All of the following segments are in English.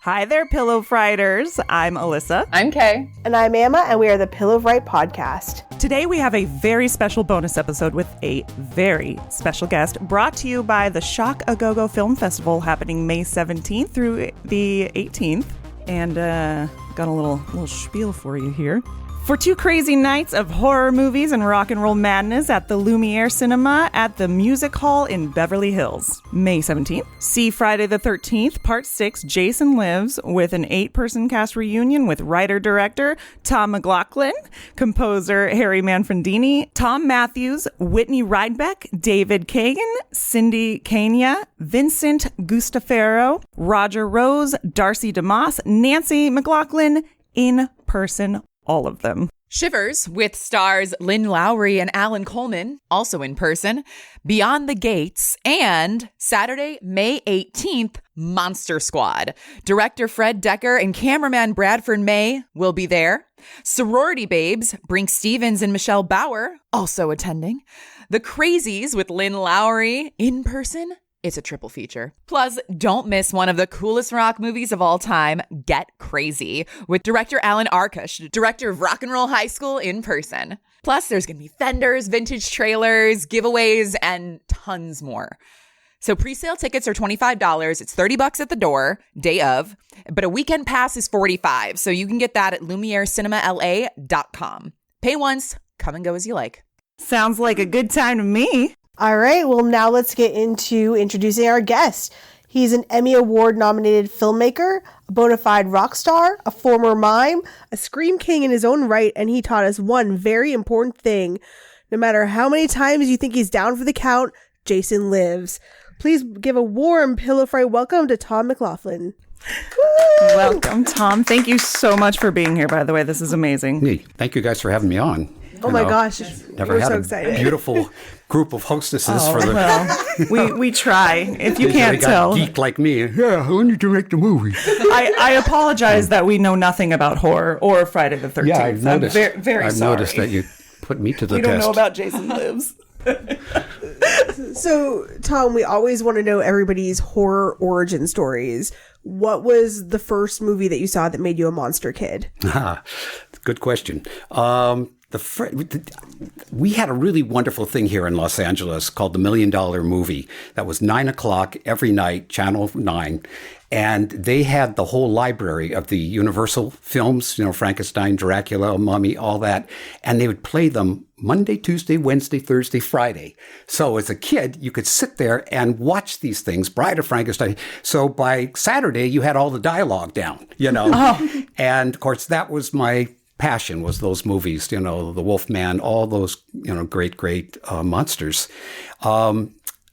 Hi there, Pillow Frighters. I'm Alyssa. I'm Kay. And I'm Emma, and we are the Pillow Fright Podcast. Today we have a very special bonus episode with a very special guest brought to you by the Shock A Go-Go Film Festival happening May 17th through the 18th. And got a little spiel for you here. For 2 crazy nights of horror movies and rock and roll madness at the Lumiere Cinema at the Music Hall in Beverly Hills, May 17th. See Friday the 13th, Part 6, Jason Lives, with an 8-person cast reunion with writer-director Tom McLoughlin, composer Harry Manfredini, Tom Matthews, Whitney Rydbeck, David Kagan, Cindy Kania, Vincent Gustafaro, Roger Rose, Darcy DeMoss, Nancy McLoughlin, in person. All of them. Shivers with stars Lynn Lowry and Alan Coleman, also in person, Beyond the Gates, and Saturday, May 18th, Monster Squad. Director Fred Decker and cameraman Bradford May will be there. Sorority Babes, Brink Stevens and Michelle Bauer, also attending. The Crazies with Lynn Lowry, in person. It's a triple feature. Plus, don't miss one of the coolest rock movies of all time, Get Crazy, with director Alan Arkush, director of Rock and Roll High School, in person. Plus, there's going to be vendors, vintage trailers, giveaways, and tons more. So presale tickets are $25. It's $30 at the door, day of, but a weekend pass is $45. So you can get that at LumiereCinemaLA.com. Pay once, come and go as you like. Sounds like a good time to me. All right, well, now let's get into introducing our guest. He's an Emmy Award-nominated filmmaker, a bona fide rock star, a former mime, a scream king in his own right, and he taught us one very important thing. No matter how many times you think he's down for the count, Jason lives. Please give a warm Pillow Fright welcome to Tom McLoughlin. Welcome, Tom. Thank you so much for being here, by the way. This is amazing. Hey, thank you guys for having me on. Oh my gosh, never had so a excited. Beautiful group of hostesses for the. Well, we try. If you can't tell, geek like me. Yeah, I need to make the movie. I apologize that we know nothing about horror or Friday the 13th. Yeah, I've noticed. I'm very I've sorry. noticed that you put me to the we test. don't know about Jason Lives. So, Tom, we always want to know everybody's horror origin stories. What was the first movie that you saw that made you a monster kid? Good question. We had a really wonderful thing here in Los Angeles called the $1 Million Movie. That was 9:00 every night, Channel 9. And they had the whole library of the Universal films, Frankenstein, Dracula, Mummy, all that. And they would play them Monday, Tuesday, Wednesday, Thursday, Friday. So as a kid, you could sit there and watch these things, Bride of Frankenstein. So by Saturday, you had all the dialogue down, Oh. And of course, that was my passion, was those movies, the Wolfman, all those, great monsters.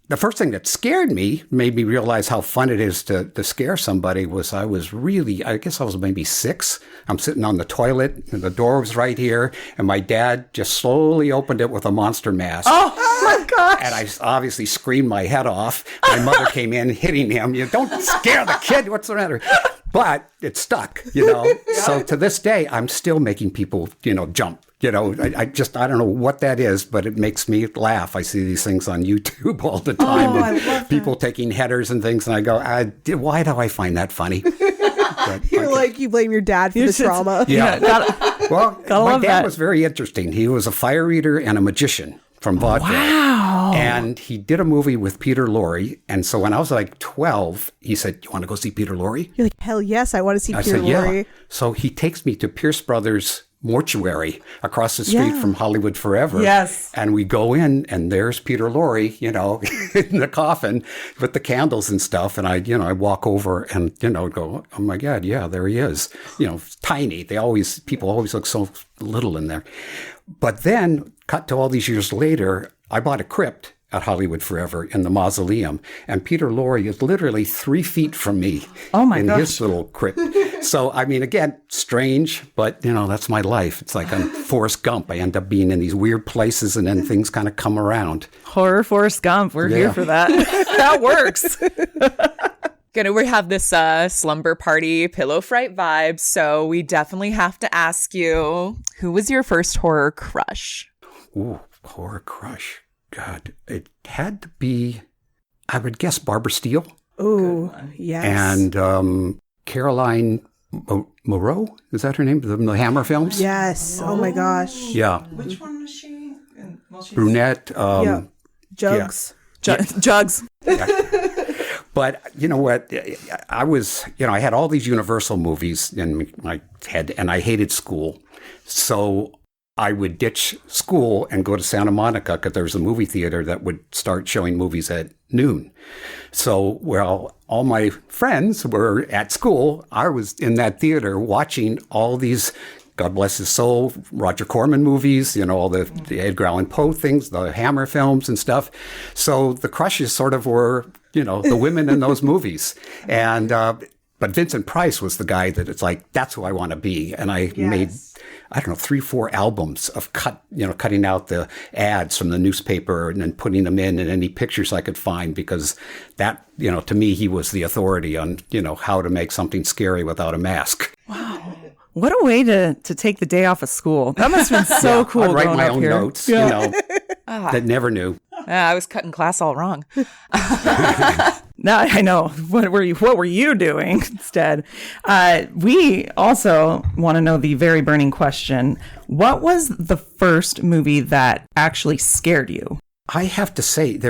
The first thing that scared me, made me realize how fun it is to scare somebody, was I guess I was maybe 6. I'm sitting on the toilet, and the door was right here, and my dad just slowly opened it with a monster mask. Oh my gosh. And I obviously screamed my head off. My mother came in, hitting him. Don't scare the kid. What's the matter? But it stuck, So to this day, I'm still making people, jump. I don't know what that is, but it makes me laugh. I see these things on YouTube all the time. Oh, I love that. People taking headers and things, and I go, why do I find that funny? But, You blame your dad for the trauma. Yeah. Gotta my love dad that. was very interesting. He was a fire eater and a magician from vaudeville. Wow. And he did a movie with Peter Lorre. And so when I was like 12, he said, "You want to go see Peter Lorre?" You're like, hell yes, I want to see I Peter said, Lorre. yeah. So he takes me to Pierce Brothers Mortuary across the street from Hollywood Forever. Yes. And we go in, and there's Peter Lorre, in the coffin with the candles and stuff. And I walk over and, go, oh my God, yeah, there he is. Tiny. People always look so little in there. But then, cut to all these years later, I bought a crypt at Hollywood Forever in the mausoleum. And Peter Lorre is literally 3 feet from me in his little crypt. So, again, strange, but, that's my life. It's like I'm Forrest Gump. I end up being in these weird places, and then things kind of come around. Horror Forrest Gump. We're here for that. That works. We have this slumber party pillow fright vibe, so we definitely have to ask you, who was your first horror crush? Ooh, horror crush. God, it had to be, I would guess, Barbara Steele. Ooh, yes. And Caroline Moreau, is that her name? The Hammer films? Yes. Oh my gosh. Yeah. Which one was she? Brunette. Yeah. Jugs. Jugs. But you know what? I had all these Universal movies in my head, and I hated school. So I would ditch school and go to Santa Monica because there was a movie theater that would start showing movies at noon. So while all my friends were at school, I was in that theater watching all these, God bless his soul, Roger Corman movies, all the Edgar Allan Poe things, the Hammer films and stuff. So the crushes sort of were, the women in those movies. And, but Vincent Price was the guy that it's like, that's who I want to be. And I made, 3-4 albums of cutting out the ads from the newspaper and then putting them in any pictures I could find, because that, to me, he was the authority on, how to make something scary without a mask. Wow. What a way to take the day off of school. That must have been so cool. I'd write my own here. notes, that never knew. I was cutting class all wrong. Now I know. What were you doing instead? We also want to know the very burning question. What was the first movie that actually scared you? I have to say,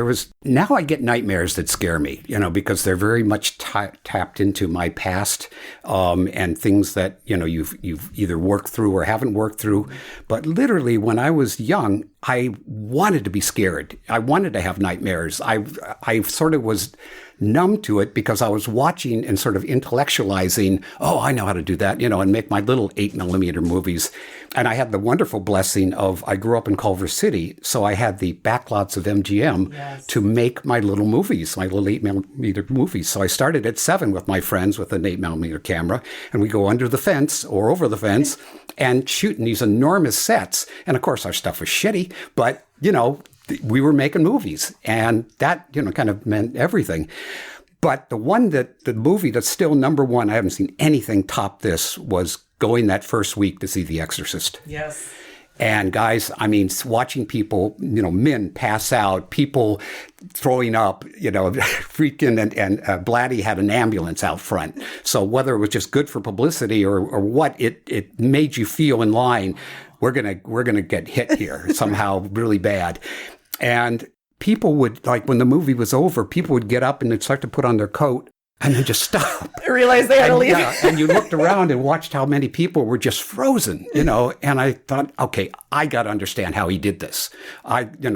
now I get nightmares that scare me, because they're very much tapped into my past, and things that, you've either worked through or haven't worked through. But literally, when I was young, I wanted to be scared. I wanted to have nightmares. I sort of was numb to it because I was watching and sort of intellectualizing, oh, I know how to do that, and make my little 8mm movies. And I had the wonderful blessing of, I grew up in Culver City, so I had the backlots of MGM to make my little movies, my little 8mm movies. So I started at 7 with my friends with an 8mm camera, and we go under the fence or over the fence and shoot in these enormous sets. And of course, our stuff was shitty, but, we were making movies, and that, kind of meant everything. But the movie that's still number one, I haven't seen anything top this, was going that first week to see The Exorcist. Yes. And guys, watching people, men pass out, people throwing up, freaking, and Blatty had an ambulance out front. So whether it was just good for publicity or what, it made you feel in line. We're gonna get hit here somehow really bad. And people would, like, when the movie was over, people would get up and they'd start to put on their coat and then just stop. I realized they had to leave. Yeah, and you looked around and watched how many people were just frozen, and I thought, okay, I got to understand how he did this.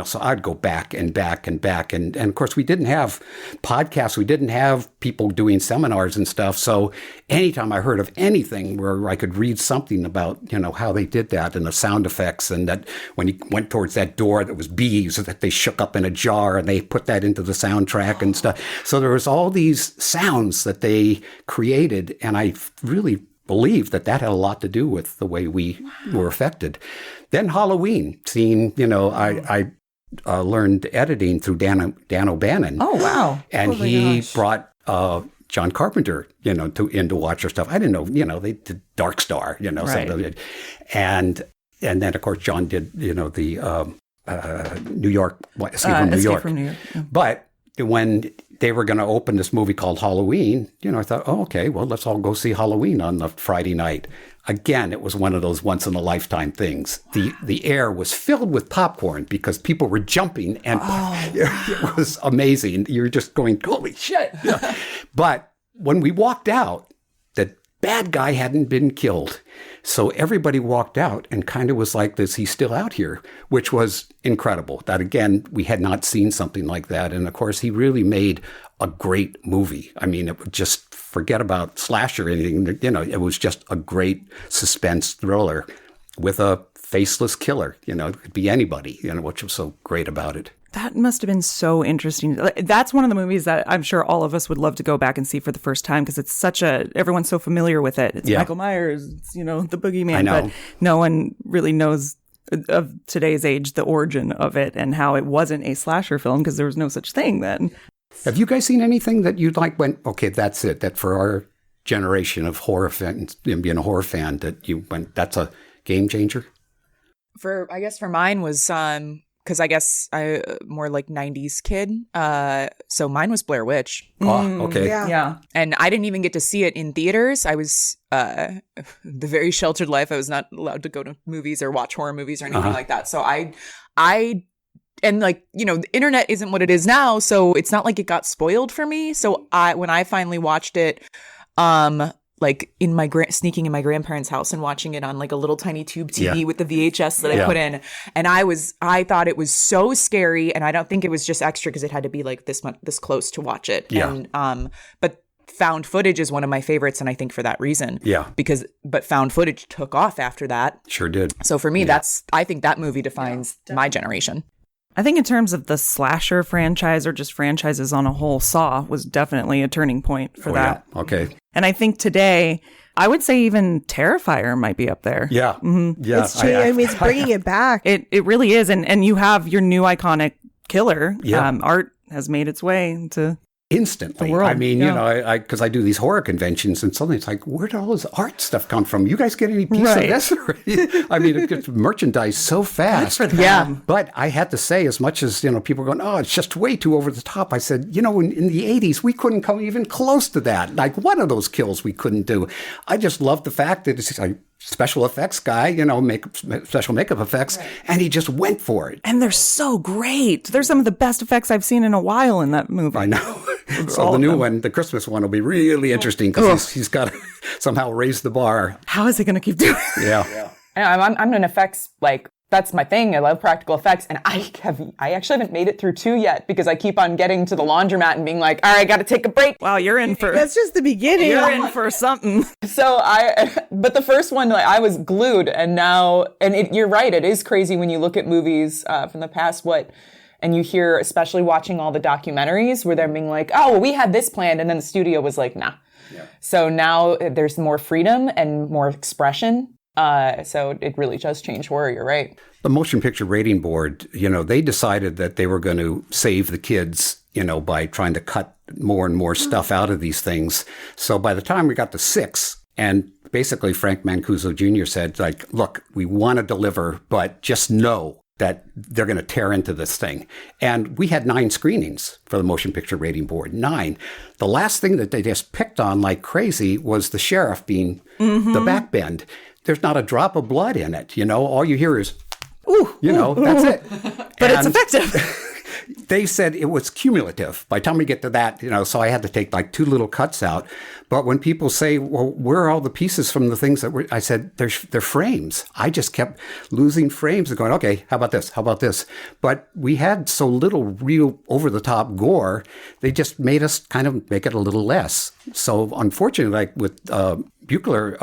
So I'd go back and back and back. And of course, we didn't have podcasts. We didn't have people doing seminars and stuff. So anytime I heard of anything where I could read something about, how they did that and the sound effects, and that when he went towards that door that was bees that they shook up in a jar and they put that into the soundtrack and stuff. So there was all these sounds that they created. And I really believe that had a lot to do with the way we were affected. Then Halloween, seeing, I learned editing through Dan O'Bannon. Oh, wow. And he brought John Carpenter, in to watch our stuff. I didn't know, they did Dark Star, Right. And then, of course, John did, the New York, Escape from New York. Yeah. But when they were going to open this movie called Halloween, I thought, oh, okay, well, let's all go see Halloween on the Friday night. Again, it was one of those once-in-a-lifetime things. The air was filled with popcorn because people were jumping, and it was amazing. You were just going, holy shit. Yeah. But when we walked out, the bad guy hadn't been killed. So everybody walked out and kind of was like this, he's still out here, which was incredible. That, again, we had not seen something like that. And, of course, he really made a great movie. It would just forget about slasher or anything. It was just a great suspense thriller with a faceless killer. It could be anybody, which was so great about it. That must have been so interesting. That's one of the movies that I'm sure all of us would love to go back and see for the first time, because it's everyone's so familiar with it. It's Michael Myers, it's, the boogeyman, but no one really knows of today's age the origin of it and how it wasn't a slasher film, because there was no such thing then. Have you guys seen anything that you went, okay, that's it, that for our generation of horror fans, being a horror fan, that you went, that's a game changer? I guess for mine was because I guess I more like 90s kid. So mine was Blair Witch. Oh, okay. Yeah. And I didn't even get to see it in theaters. I was the very sheltered life. I was not allowed to go to movies or watch horror movies or anything like that. So I and like, you know, the internet isn't what it is now, so it's not like it got spoiled for me. So when I finally watched it, like in my sneaking in my grandparents' house and watching it on like a little tiny tube TV with the VHS that I put in, and I thought it was so scary, and I don't think it was just extra because it had to be like this close to watch it. Yeah. And but found footage is one of my favorites, and I think for that reason. Yeah. But found footage took off after that. Sure did. So for me, I think that movie defines my generation. I think in terms of the slasher franchise or just franchises on a whole, Saw was definitely a turning point for that. Yeah. Okay. And I think today, I would say even Terrifier might be up there. Yeah. Mm-hmm. Yeah. It's it's bringing it back. It really is. And you have your new iconic killer. Yeah. Art has made its way into instantly. The world. I mean, you know, because I do these horror conventions, and suddenly it's like, where did all this art stuff come from? You guys get any piece of this? I mean, it gets merchandised so fast. Yeah. But I had to say, as much as, you know, people are going, oh, it's just way too over the top. I said, you know, in the 80s, we couldn't come even close to that. Like one of those kills we couldn't do. I just love the fact that it's like, special effects guy, you know, special makeup effects, and he just went for it. And they're so great. They're some of the best effects I've seen in a while in that movie. I know. So the new one, the Christmas one, will be really interesting because he's got to somehow raise the bar. How is he going to keep doing it? Yeah. I'm an effects, like, that's my thing. I love practical effects. And I actually haven't made it through 2 yet because I keep on getting to the laundromat and being like, all right, I got to take a break. Wow, you're in for... That's just the beginning. You're in for something. But the first one, like, I was glued, and now, you're right, it is crazy when you look at movies from the past, and you hear, especially watching all the documentaries where they're being like, oh, well, we had this planned, and then the studio was like, nah. Yeah. So now there's more freedom and more expression. So it really does change horror, you're right. The Motion Picture Rating Board, you know, they decided that they were going to save the kids, you know, by trying to cut more and more stuff out of these things. So by the time we got to 6, and basically Frank Mancuso Jr. said, like, look, we want to deliver, but just know that they're going to tear into this thing. And we had 9 screenings for the Motion Picture Rating Board, 9. The last thing that they just picked on like crazy was the sheriff being the backbend. There's not a drop of blood in it, you know. All you hear is, ooh, you know, that's it. But it's effective. They said it was cumulative. By the time we get to that, you know, so I had to take like 2 little cuts out. But when people say, well, where are all the pieces from the things that were, I said, they're frames. I just kept losing frames and going, okay, how about this? How about this? But we had so little real over-the-top gore, they just made us kind of make it a little less. So unfortunately, like with Buechler,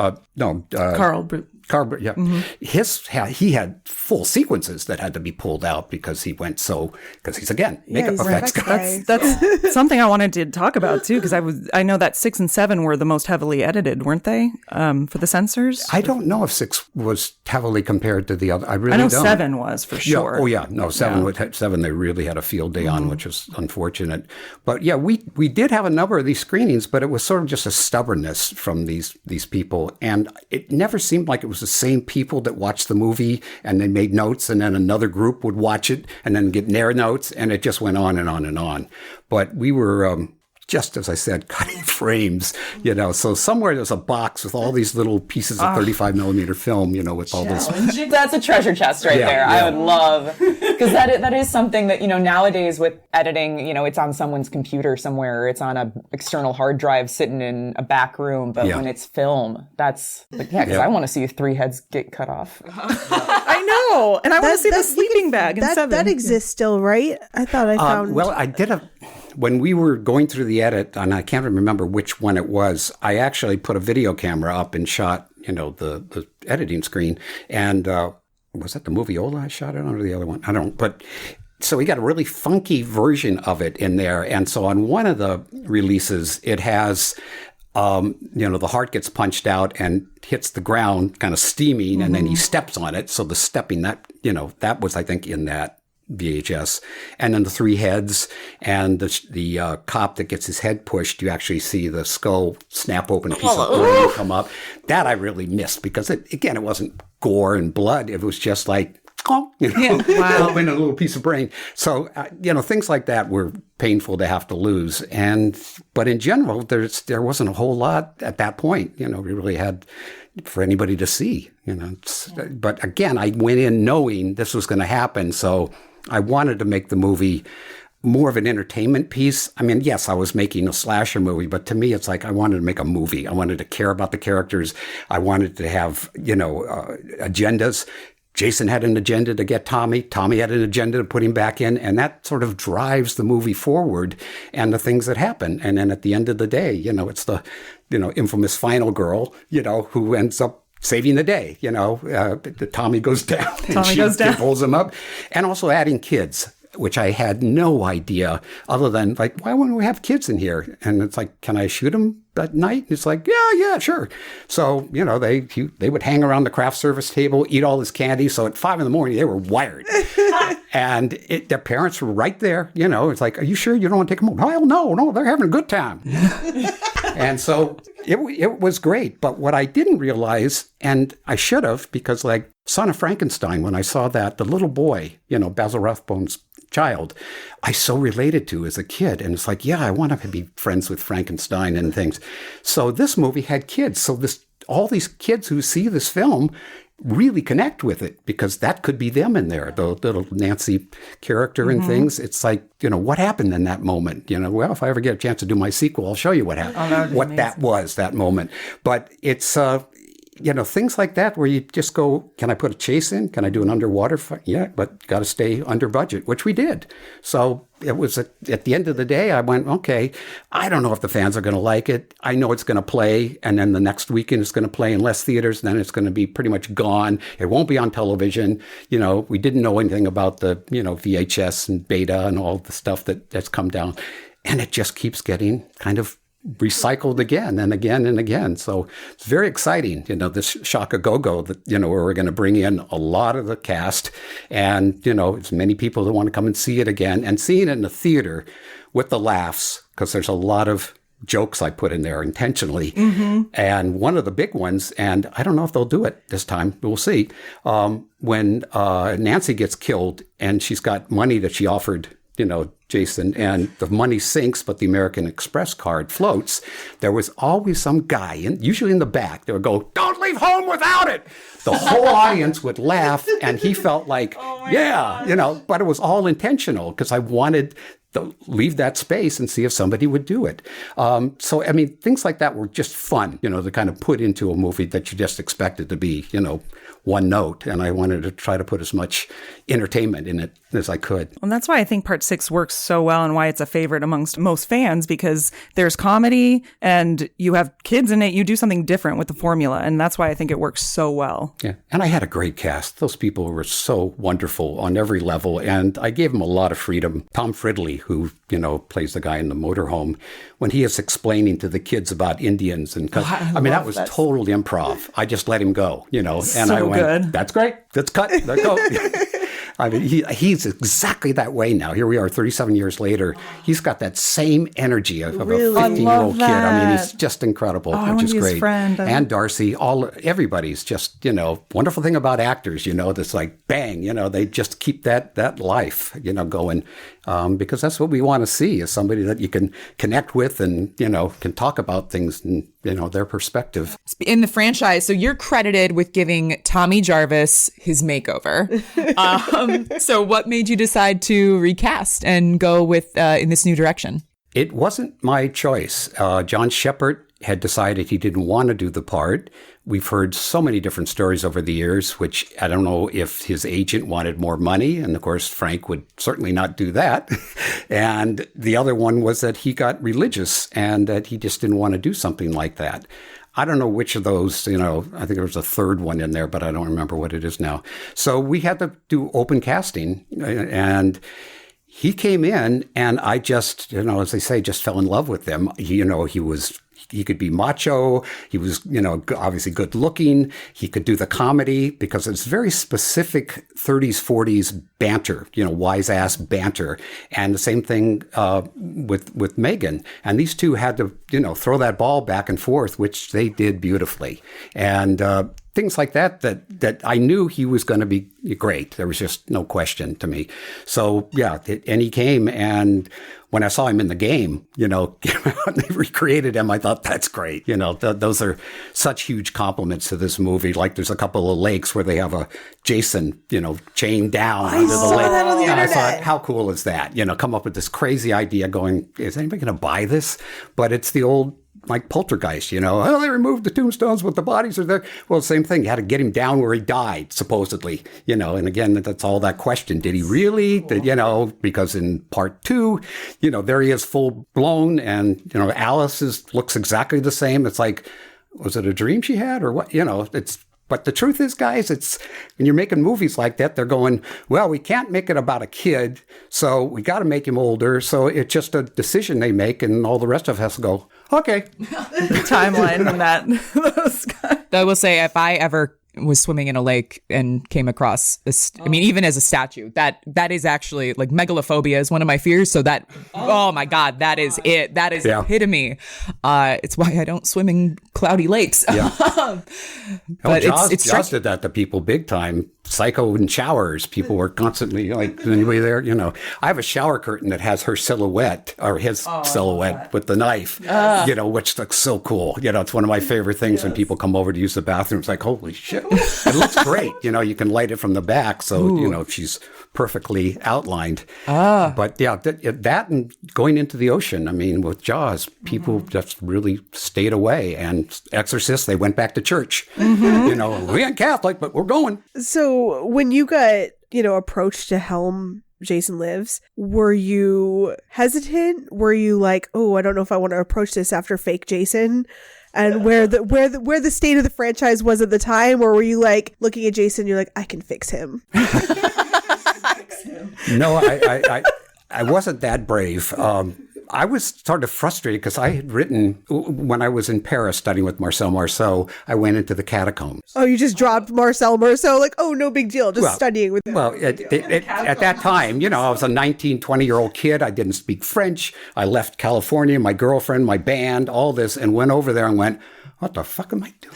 Carl, yeah. Mm-hmm. He had full sequences that had to be pulled out because he's again, makeup effects guy. That's something I wanted to talk about too, because I know that 6 and 7 were the most heavily edited, weren't they? For the censors? I don't know if 6 was heavily compared to the other. I know don't. 7 was for sure. Yeah. No, 7 they really had a field day on, which was unfortunate. But yeah, we did have a number of these screenings, but it was sort of just a stubbornness from these people. And it never seemed like it was the same people that watched the movie and they made notes, and then another group would watch it and then get their notes, and it just went on and on and on. But we were just, as I said, cutting frames, you know. So somewhere there's a box with all these little pieces of 35 millimeter film, you know, with all this. That's a treasure chest right there. Yeah. I would love, because that is something that, you know, nowadays with editing, you know, it's on someone's computer somewhere, or it's on a external hard drive sitting in a back room. But when it's film, that's like, because I want to see 3 heads get cut off. I know, and I want to see the sleeping bag in 7. That exists still, right? I thought I found. Well, I did when we were going through the edit, and I can't remember which one it was, I actually put a video camera up and shot, you know, the editing screen. And was that the Moviola I shot it on, or the other one? I don't know. But so we got a really funky version of it in there. And so on one of the releases, it has, you know, the heart gets punched out and hits the ground, kind of steaming, and then he steps on it. So the stepping, that, you know, that was, I think, in that VHS. And then the 3 heads and the cop that gets his head pushed, you actually see the skull snap open, a piece of bone come up. That I really missed because it wasn't gore and blood. It was just like, you know, Wow. open a little piece of brain. So, things like that were painful to have to lose. But in general, there wasn't a whole lot at that point, we really had for anybody to see, But again, I went in knowing this was going to happen. So I wanted to make the movie more of an entertainment piece. I mean, yes, I was making a slasher movie, but to me, it's like I wanted to make a movie. I wanted to care about the characters. I wanted to have, agendas. Jason had an agenda to get Tommy. Tommy had an agenda to put him back in. And that sort of drives the movie forward and the things that happen. And then at the end of the day, it's the, infamous final girl, who ends up saving the day. Tommy goes down. Tommy goes down. Pulls him up. And also adding kids, which I had no idea other than like, why wouldn't we have kids in here? And it's like, can I shoot them at night? It's like, yeah, sure. So, they would hang around the craft service table, eat all this candy. So at 5 a.m, they were wired. And their parents were right there. It's like, are you sure you don't want to take them home? Hell no, they're having a good time. And so it was great. But what I didn't realize, and I should have, because like Son of Frankenstein, when I saw that, the little boy, Basil Rathbone's child, I so related to as a kid. And it's like, yeah, I want to be friends with Frankenstein and things. So this movie had kids. So all these kids who see this film really connect with it because that could be them in there, the little Nancy character and things. It's like, what happened in that moment? Well, if I ever get a chance to do my sequel, I'll show you what happened, that was that moment. But it's, things like that where you just go, can I put a chase in? Can I do an underwater fight? Yeah, but got to stay under budget, which we did. So it was at the end of the day, I went, okay, I don't know if the fans are going to like it. I know it's going to play. And then the next weekend it's going to play in less theaters. And then it's going to be pretty much gone. It won't be on television. We didn't know anything about the, VHS and beta and all the stuff that's come down. And it just keeps getting kind of recycled again and again and again. So it's very exciting, this Shock-A-Go-Go that, where we're going to bring in a lot of the cast and, as many people that want to come and see it again and seeing it in the theater with the laughs, because there's a lot of jokes I put in there intentionally. And one of the big ones, and I don't know if they'll do it this time, we'll see, when Nancy gets killed and she's got money that she offered Jason, and the money sinks, but the American Express card floats. There was always some guy, usually in the back, that would go, "Don't leave home without it." The whole audience would laugh, and he felt like, but it was all intentional because I wanted to leave that space and see if somebody would do it. So, I mean, things like that were just fun, to kind of put into a movie that you just expected to be, one note. And I wanted to try to put as much entertainment in it as I could. And that's why I think Part 6 works so well and why it's a favorite amongst most fans, because there's comedy and you have kids in it. You do something different with the formula. And that's why I think it works so well. Yeah. And I had a great cast. Those people were so wonderful on every level. And I gave them a lot of freedom. Tom Fridley, who, plays the guy in the motorhome, when he is explaining to the kids about Indians. And that was totally improv. I just let him go, and so I went, good. That's great. Let's cut. Let's go. I mean, he's exactly that way now. Here we are 37 years later. He's got that same energy of Really? a 15-year-old kid. I mean, that. he's just incredible, I which wanna is be his great. friend. And Darcy, everybody's just, wonderful thing about actors, that's like, bang, they just keep that life, going. Because that's what we want to see is somebody that you can connect with and, can talk about things and, their perspective. In the franchise, so you're credited with giving Tommy Jarvis his makeover. So what made you decide to recast and go with in this new direction? It wasn't my choice. John Shepard had decided he didn't want to do the part. We've heard so many different stories over the years, which I don't know if his agent wanted more money. And of course, Frank would certainly not do that. And the other one was that he got religious and that he just didn't want to do something like that. I don't know which of those, I think there was a third one in there, but I don't remember what it is now. So we had to do open casting and he came in and I just, as they say, just fell in love with him. He could be macho. He was, obviously good looking. He could do the comedy because it's very specific 30s, 40s banter, wise ass banter. And the same thing with Megan. And these two had to, throw that ball back and forth, which they did beautifully. And things like that I knew he was going to be great. There was just no question to me. So yeah, and he came, and when I saw him in the game, they recreated him. I thought, that's great. Those are such huge compliments to this movie. Like there's a couple of lakes where they have a Jason, chained down under the lake. That on the and I internet. thought, how cool is that? Come up with this crazy idea going, is anybody going to buy this? But it's the old, like Poltergeist, oh, they removed the tombstones, but the bodies are there. Well, same thing. You had to get him down where he died, supposedly, and again, that's all that question. Did he really? Because in part 2, there he is full blown, and, Alice looks exactly the same. It's like, was it a dream she had or what? But the truth is, guys, it's when you're making movies like that, they're going, well, we can't make it about a kid, so we got to make him older. So it's just a decision they make, and all the rest of us has to go, okay. Timeline and that. Those guys. I will say, if I ever was swimming in a lake and came across, even as a statue, that is actually, like, megalophobia is one of my fears. So that, oh my God, that is it. That is epitome. It's why I don't swim in cloudy lakes. Yeah. But Jaws did that to people big time. Psycho in showers. People were constantly like, anybody there? I have a shower curtain that has her silhouette or his silhouette with the knife, which looks so cool. It's one of my favorite things when people come over to use the bathroom. It's like, holy shit. It looks great. You can light it from the back. So, she's perfectly outlined. But yeah, that and going into the ocean. I mean, with Jaws, people just really stayed away. And Exorcist, they went back to church. We ain't Catholic, but we're going. So when you got, approached to helm Jason Lives, were you hesitant? Were you like, oh, I don't know if I want to approach this after fake Jason? And where the state of the franchise was at the time? Or were you like looking at Jason, you're like, I can fix him? No, I wasn't that brave. I was sort of frustrated because I had written, when I was in Paris studying with Marcel Marceau, I went into the catacombs. Oh, you just dropped Marcel Marceau? Like, oh, no big deal. Just studying with him. Well, at that time, I was a 19, 20-year-old kid. I didn't speak French. I left California, my girlfriend, my band, all this, and went over there and went, what the fuck am I doing?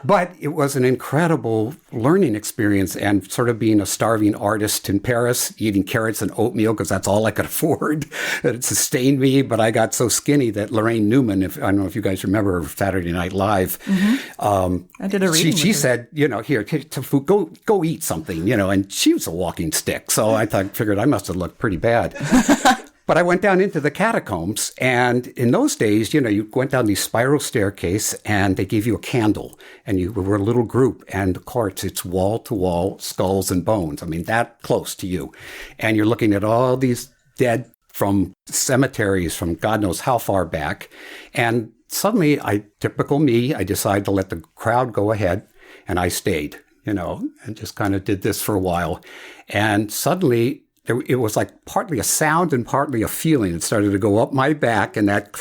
But it was an incredible learning experience, and sort of being a starving artist in Paris, eating carrots and oatmeal because that's all I could afford. It sustained me, but I got so skinny that Lorraine Newman, I don't know if you guys remember Saturday Night Live, I did a reading. She said, here, go eat something, and she was a walking stick. So I figured I must have looked pretty bad. But I went down into the catacombs, and in those days, you went down these spiral staircase, and they gave you a candle, and you were a little group, and of course, it's wall-to-wall skulls and bones. I mean, that close to you. And you're looking at all these dead from cemeteries from God knows how far back. And suddenly, typical me, I decided to let the crowd go ahead, and I stayed, and just kind of did this for a while. And suddenly, it was like partly a sound and partly a feeling. It started to go up my back, and that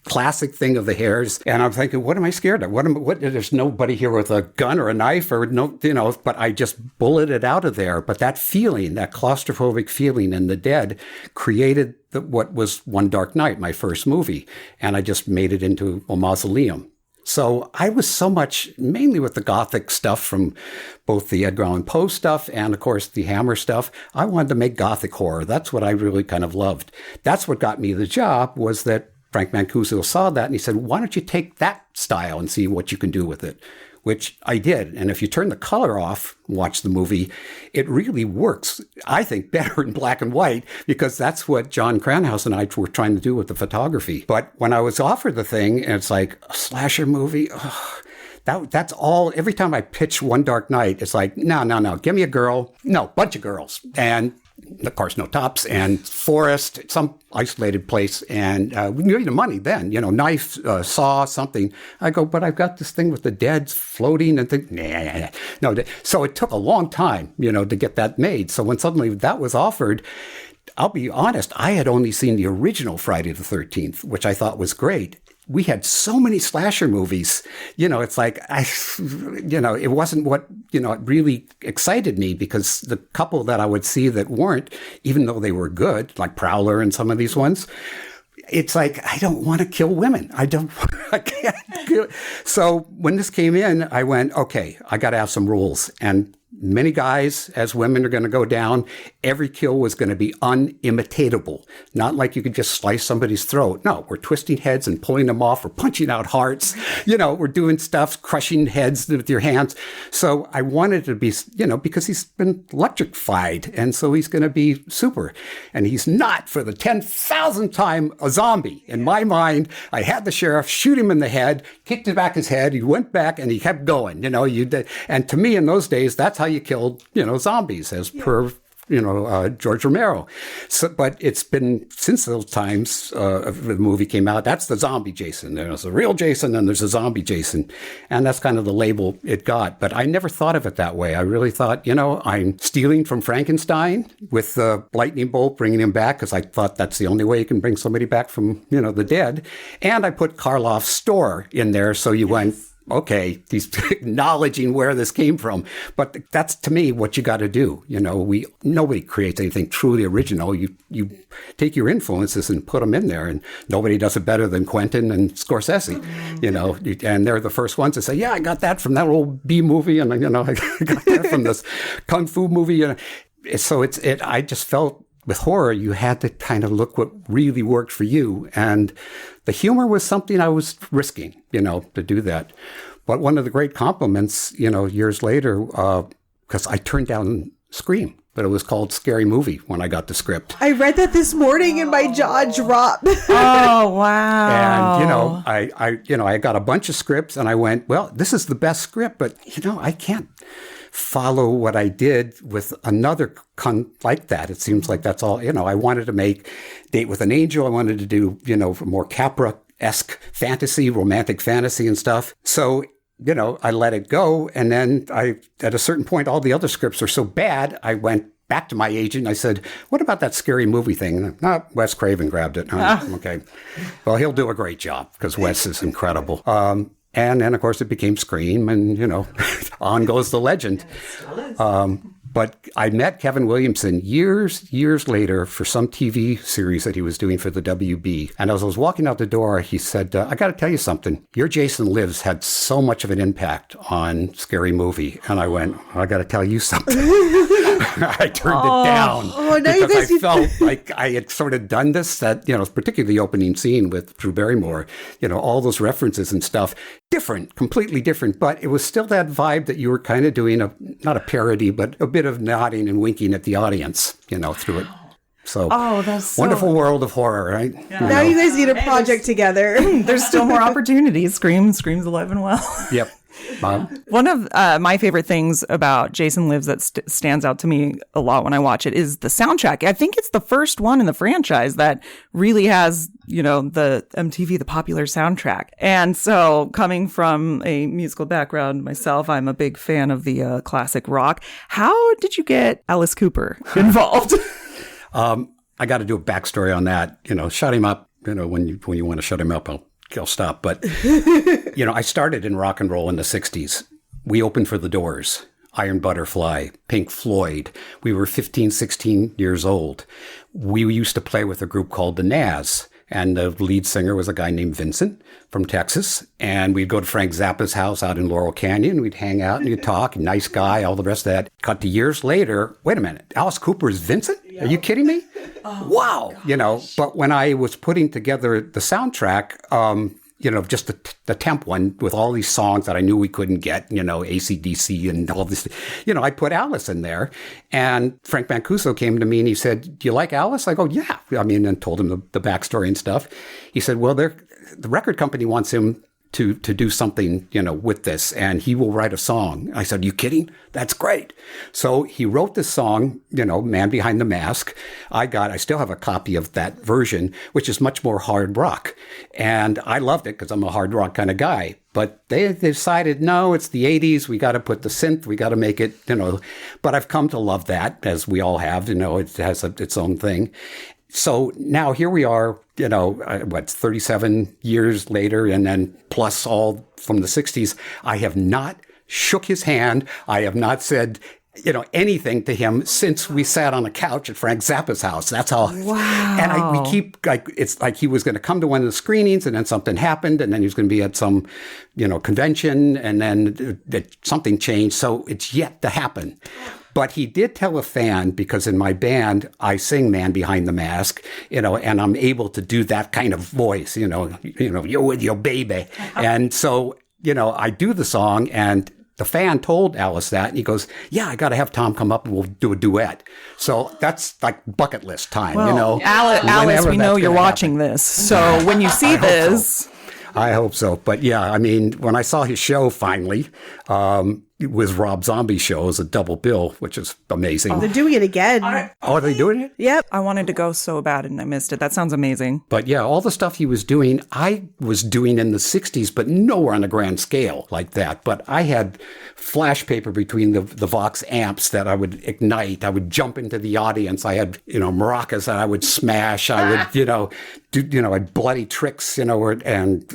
classic thing of the hairs. And I'm thinking, what am I scared of? What? There's nobody here with a gun or a knife or no, but I just bulleted out of there. But that feeling, that claustrophobic feeling in the dead created what was One Dark Night, my first movie. And I just made it into a mausoleum. So I was so much, mainly with the Gothic stuff from both the Edgar Allan Poe stuff and, of course, the Hammer stuff. I wanted to make Gothic horror. That's what I really kind of loved. That's what got me the job, was that Frank Mancuso saw that and he said, why don't you take that style and see what you can do with it? Which I did. And if you turn the color off, watch the movie, it really works, I think, better in black and white, because that's what John Cranhouse and I were trying to do with the photography. But when I was offered the thing, and it's like, a slasher movie, that's all. Every time I pitch One Dark Night, it's like, no, give me a girl. No, bunch of girls. And of course, no tops, and forest, some isolated place, and we need the money then, knife, saw, something. I go, but I've got this thing with the dead floating and things. No. So it took a long time, to get that made. So when suddenly that was offered, I'll be honest, I had only seen the original Friday the 13th, which I thought was great. We had so many slasher movies, it's like, it wasn't what, it really excited me, because the couple that I would see that weren't, even though they were good, like Prowler and some of these ones, it's like, I don't want to kill women. I can't So when this came in, I went, okay, I got to have some rules. And many guys, as women, are going to go down. Every kill was going to be unimitatable. Not like you could just slice somebody's throat. No, we're twisting heads and pulling them off. We're punching out hearts. We're doing stuff, crushing heads with your hands. So I wanted to be, because he's been electrified. And so he's going to be super. And he's not, for the 10,000th time, a zombie. In my mind, I had the sheriff shoot him in the head, kicked back his head. He went back and he kept going. And to me, in those days, that's how you killed, zombies, as per, George Romero. So, but it's been since those times the movie came out. That's the zombie Jason. There's a real Jason and there's a zombie Jason, and that's kind of the label it got. But I never thought of it that way. I really thought, I'm stealing from Frankenstein with the lightning bolt, bringing him back, because I thought that's the only way you can bring somebody back from the dead. And I put Karloff's store in there, so you went, okay, he's acknowledging where this came from. But that's, to me, what you got to do. Nobody creates anything truly original. You take your influences and put them in there, and nobody does it better than Quentin and Scorsese. And they're the first ones to say, yeah, I got that from that old B movie, and I got that from this Kung Fu movie. So I just felt with horror, you had to kind of look what really worked for you. And the humor was something I was risking, to do that. But one of the great compliments, years later, because I turned down Scream, but it was called Scary Movie when I got the script. I read that this morning and my jaw dropped. Oh, wow. And, I got a bunch of scripts and I went, well, this is the best script, but, I can't follow what I did with another like that. It seems like that's all, I wanted to make Date with an Angel. I wanted to do, more Capra-esque fantasy, romantic fantasy and stuff. So, I let it go. And then at a certain point, all the other scripts were so bad, I went back to my agent. I said, what about that Scary Movie thing? Wes Craven grabbed it. Okay. Well, he'll do a great job because Wes is incredible. And then, of course, it became Scream, and, on goes the legend. But I met Kevin Williamson years later for some TV series that he was doing for the WB. And as I was walking out the door, he said, I got to tell you something. Your Jason Lives had so much of an impact on Scary Movie. And I went, I got to tell you something. I turned it down because I felt like I had sort of done this, that, particularly the opening scene with Drew Barrymore, all those references and stuff, different, completely different. But it was still that vibe that you were kind of doing, not a parody, but a bit of nodding and winking at the audience, through it. So, that's wonderful world of horror, right? Yeah. Now you guys need a project together. There's still more opportunities. Scream's alive and well. Yep. One of my favorite things about Jason Lives that stands out to me a lot when I watch it is the soundtrack. I think it's the first one in the franchise that really has, the MTV, the popular soundtrack. And so coming from a musical background myself, I'm a big fan of the classic rock. How did you get Alice Cooper involved? I got to do a backstory on that. Shut him up. When you want to shut him up, I'll stop. But, I started in rock and roll in the 60s. We opened for the Doors, Iron Butterfly, Pink Floyd. We were 15, 16 years old. We used to play with a group called the Nazz. And the lead singer was a guy named Vincent from Texas. And we'd go to Frank Zappa's house out in Laurel Canyon. We'd hang out and we'd talk. Nice guy, all the rest of that. Cut to years later. Wait a minute. Alice Cooper is Vincent? Are you kidding me? Wow. But when I was putting together the soundtrack, just the temp one with all these songs that I knew we couldn't get, AC/DC and all this, I put Alice in there. And Frank Mancuso came to me and he said, do you like Alice? I go, yeah. And told him the backstory and stuff. He said, well, the record company wants him to do something, with this, and he will write a song. I said, you kidding? That's great. So he wrote this song, Man Behind the Mask. I still have a copy of that version, which is much more hard rock. And I loved it because I'm a hard rock kind of guy. But they decided, no, it's the 80s. We got to put the synth. We got to make it, But I've come to love that, as we all have. It has its own thing. So now here we are, 37 years later, and then plus all from the 60s. I have not shook his hand. I have not said anything to him since we sat on a couch at Frank Zappa's house. That's how. Wow. And we keep it's like he was going to come to one of the screenings, and then something happened, and then he was going to be at some, convention, and then something changed. So it's yet to happen. But he did tell a fan, because in my band, I sing Man Behind the Mask, and I'm able to do that kind of voice, you're with your baby. And so, I do the song, and the fan told Alice that, and he goes, yeah, I got to have Tom come up and we'll do a duet. So that's like bucket list time, Alice, we know you're watching this. So when you see this... I hope so. But yeah, I mean, when I saw his show finally, it was Rob Zombie's show as a double bill, which is amazing. They're doing it again. Are they doing it? Yep. I wanted to go so bad and I missed it. That sounds amazing. But yeah, all the stuff he was doing, I was doing in the 60s, but nowhere on a grand scale like that. But I had flash paper between the Vox amps that I would ignite. I would jump into the audience. I had, maracas that I would smash. I would, do, I'd bloody tricks, and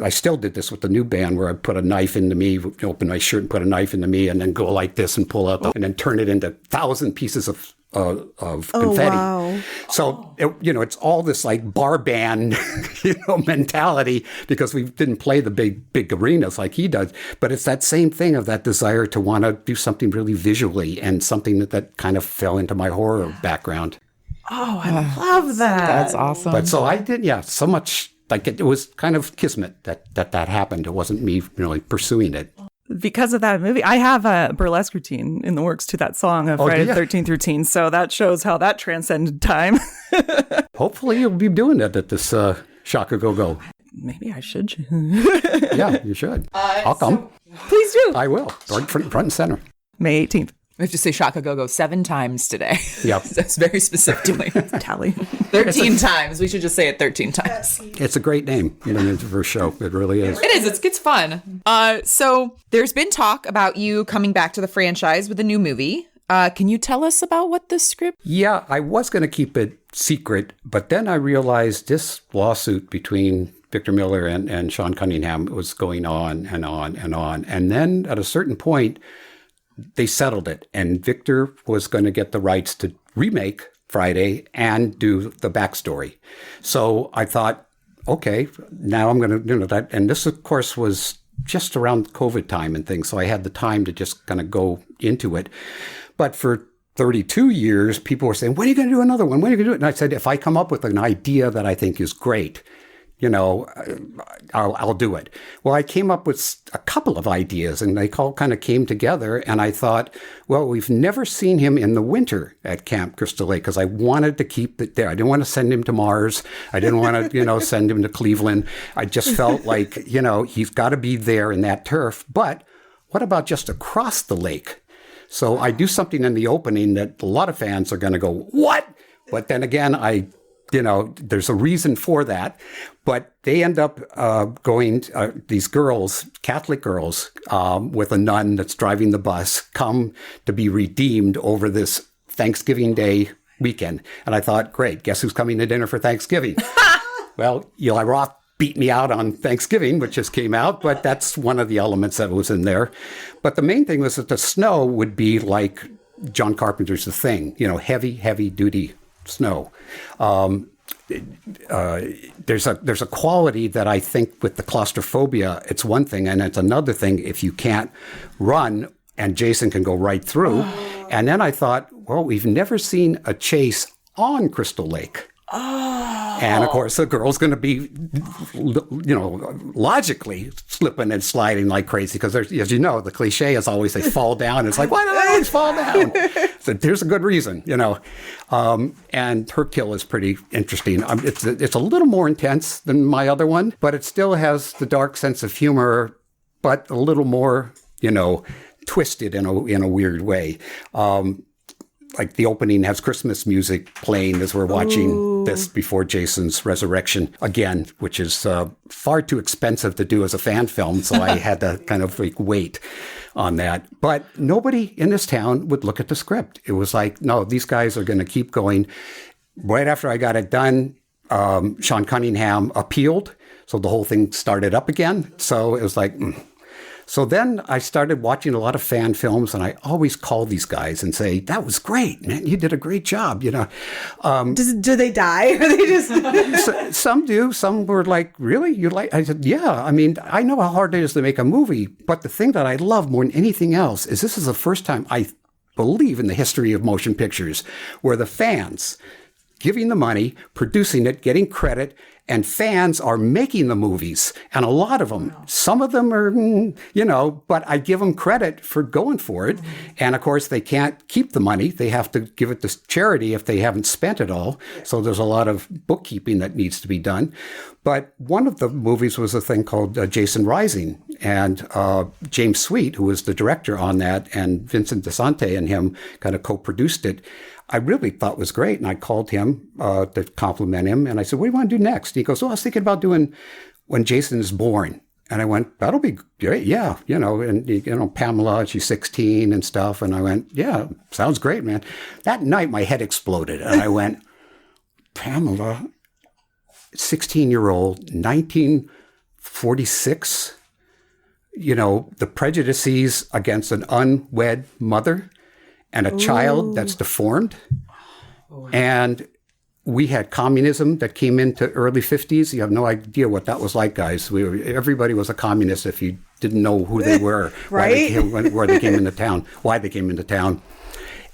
I still did this with the new band where I put a knife into me, open my shirt and put a knife into me, and then go like this and pull out, and then turn it into 1,000 pieces of confetti. Wow. So, it's all this like bar band, mentality, because we didn't play the big arenas like he does. But it's that same thing of that desire to want to do something really visually, and something that kind of fell into my horror background. Oh, I love that. That's awesome. But so I did, so much, like it was kind of kismet that happened. It wasn't me really pursuing it. Because of that movie, I have a burlesque routine in the works to that song of Friday the 13th routine. So that shows how that transcended time. Hopefully you'll be doing it at this Shaka Go-Go. Maybe I should. Yeah, you should. I'll come. Please do. I will. Front and center. May 18th. We have to say Shaka Go-Go 7 times today. Yep. That's very specifically. Tally. 13 times. We should just say it 13 times. It's a great name for a show. It really is. It is. It's fun. So there's been talk about you coming back to the franchise with a new movie. Can you tell us about what the script? Yeah, I was going to keep it secret, but then I realized this lawsuit between Victor Miller and Sean Cunningham was going on and on and on. And then at a certain point, they settled it, and Victor was going to get the rights to remake Friday and do the backstory. So I thought, okay, now I'm going to do that. And this, of course, was just around COVID time and things, so I had the time to just kind of go into it. But for 32 years, people were saying, when are you going to do another one? When are you going to do it? And I said, if I come up with an idea that I think is great, I'll do it. Well, I came up with a couple of ideas, and they all kind of came together. And I thought, well, we've never seen him in the winter at Camp Crystal Lake, because I wanted to keep it there. I didn't want to send him to Mars. I didn't want to, send him to Cleveland. I just felt like, he's got to be there in that turf. But what about just across the lake? So I do something in the opening that a lot of fans are going to go, what? But then again, there's a reason for that. But they end up going, these girls, Catholic girls, with a nun that's driving the bus, come to be redeemed over this Thanksgiving Day weekend. And I thought, great, guess who's coming to dinner for Thanksgiving? Well, Eli Roth beat me out on Thanksgiving, which just came out, but that's one of the elements that was in there. But the main thing was that the snow would be like John Carpenter's The Thing, heavy duty snow. There's a quality that I think with the claustrophobia, it's one thing, and it's another thing if you can't run and Jason can go right through. And then I thought, well, we've never seen a chase on Crystal Lake. And of course, the girl's going to be, logically slipping and sliding like crazy, because as you know, the cliche is always they fall down. It's like, why do they always fall down? So there's a good reason, And her kill is pretty interesting. It's a little more intense than my other one, but it still has the dark sense of humor, but a little more, twisted in a weird way. Like the opening has Christmas music playing as we're watching this before Jason's resurrection again, which is far too expensive to do as a fan film. So I had to kind of wait on that. But nobody in this town would look at the script. It was like, no, these guys are going to keep going. Right after I got it done, Sean Cunningham appealed. So the whole thing started up again. So it was like, So then I started watching a lot of fan films, and I always call these guys and say, that was great, man. You did a great job, you know. Do they die? Or they just... Some do. Some were like, really? You like? I said, yeah. I mean, I know how hard it is to make a movie, but the thing that I love more than anything else is this is the first time I believe in the history of motion pictures where the fans giving the money, producing it, getting credit, and fans are making the movies. And a lot of them, some of them are, you know, but I give them credit for going for it. And of course, they can't keep the money. They have to give it to charity if they haven't spent it all. So there's a lot of bookkeeping that needs to be done. But one of the movies was a thing called Jason Rising. And James Sweet, who was the director on that, and Vincent DeSante and him kind of co-produced it. I really thought was great. And I called him to compliment him. And I said, what do you want to do next? And he goes, I was thinking about doing When Jason is Born. And I went, that'll be great. Yeah. You know, and, you know, Pamela, she's 16 and stuff. And I went, yeah, sounds great, man. That night, my head exploded. And I went, Pamela, 16-year-old, 1946, you know, the prejudices against an unwed mother and a child that's deformed. And we had communism that came into early 50s. You have no idea what that was like, guys. Everybody was a communist if you didn't know who they were, right? Where they came into town, why they came into town.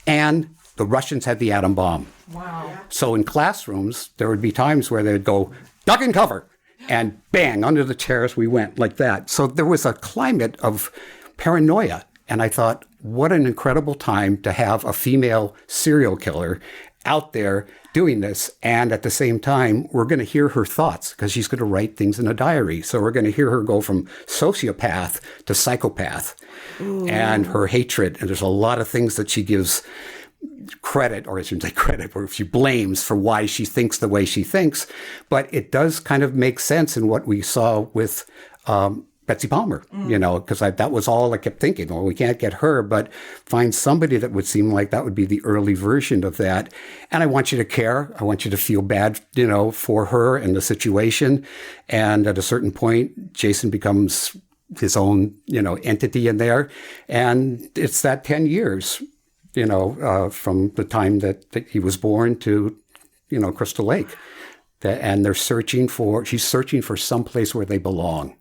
And the Russians had the atom bomb. Wow. So in classrooms, there would be times where they'd go, duck and cover, and bang, under the chairs we went like that. So there was a climate of paranoia. And I thought, what an incredible time to have a female serial killer out there doing this. And at the same time, we're going to hear her thoughts because she's going to write things in a diary. So we're going to hear her go from sociopath to psychopath. Ooh. And her hatred. And there's a lot of things that she gives credit, or I shouldn't say credit, or she blames for why she thinks the way she thinks. But it does kind of make sense in what we saw with Betsy Palmer, you know, because that was all I kept thinking. Well, we can't get her, but find somebody that would seem like that would be the early version of that. And I want you to care. I want you to feel bad, you know, for her and the situation. And at a certain point, Jason becomes his own, you know, entity in there. And it's that 10 years, you know, from the time that he was born to, you know, Crystal Lake. And she's searching for someplace where they belong.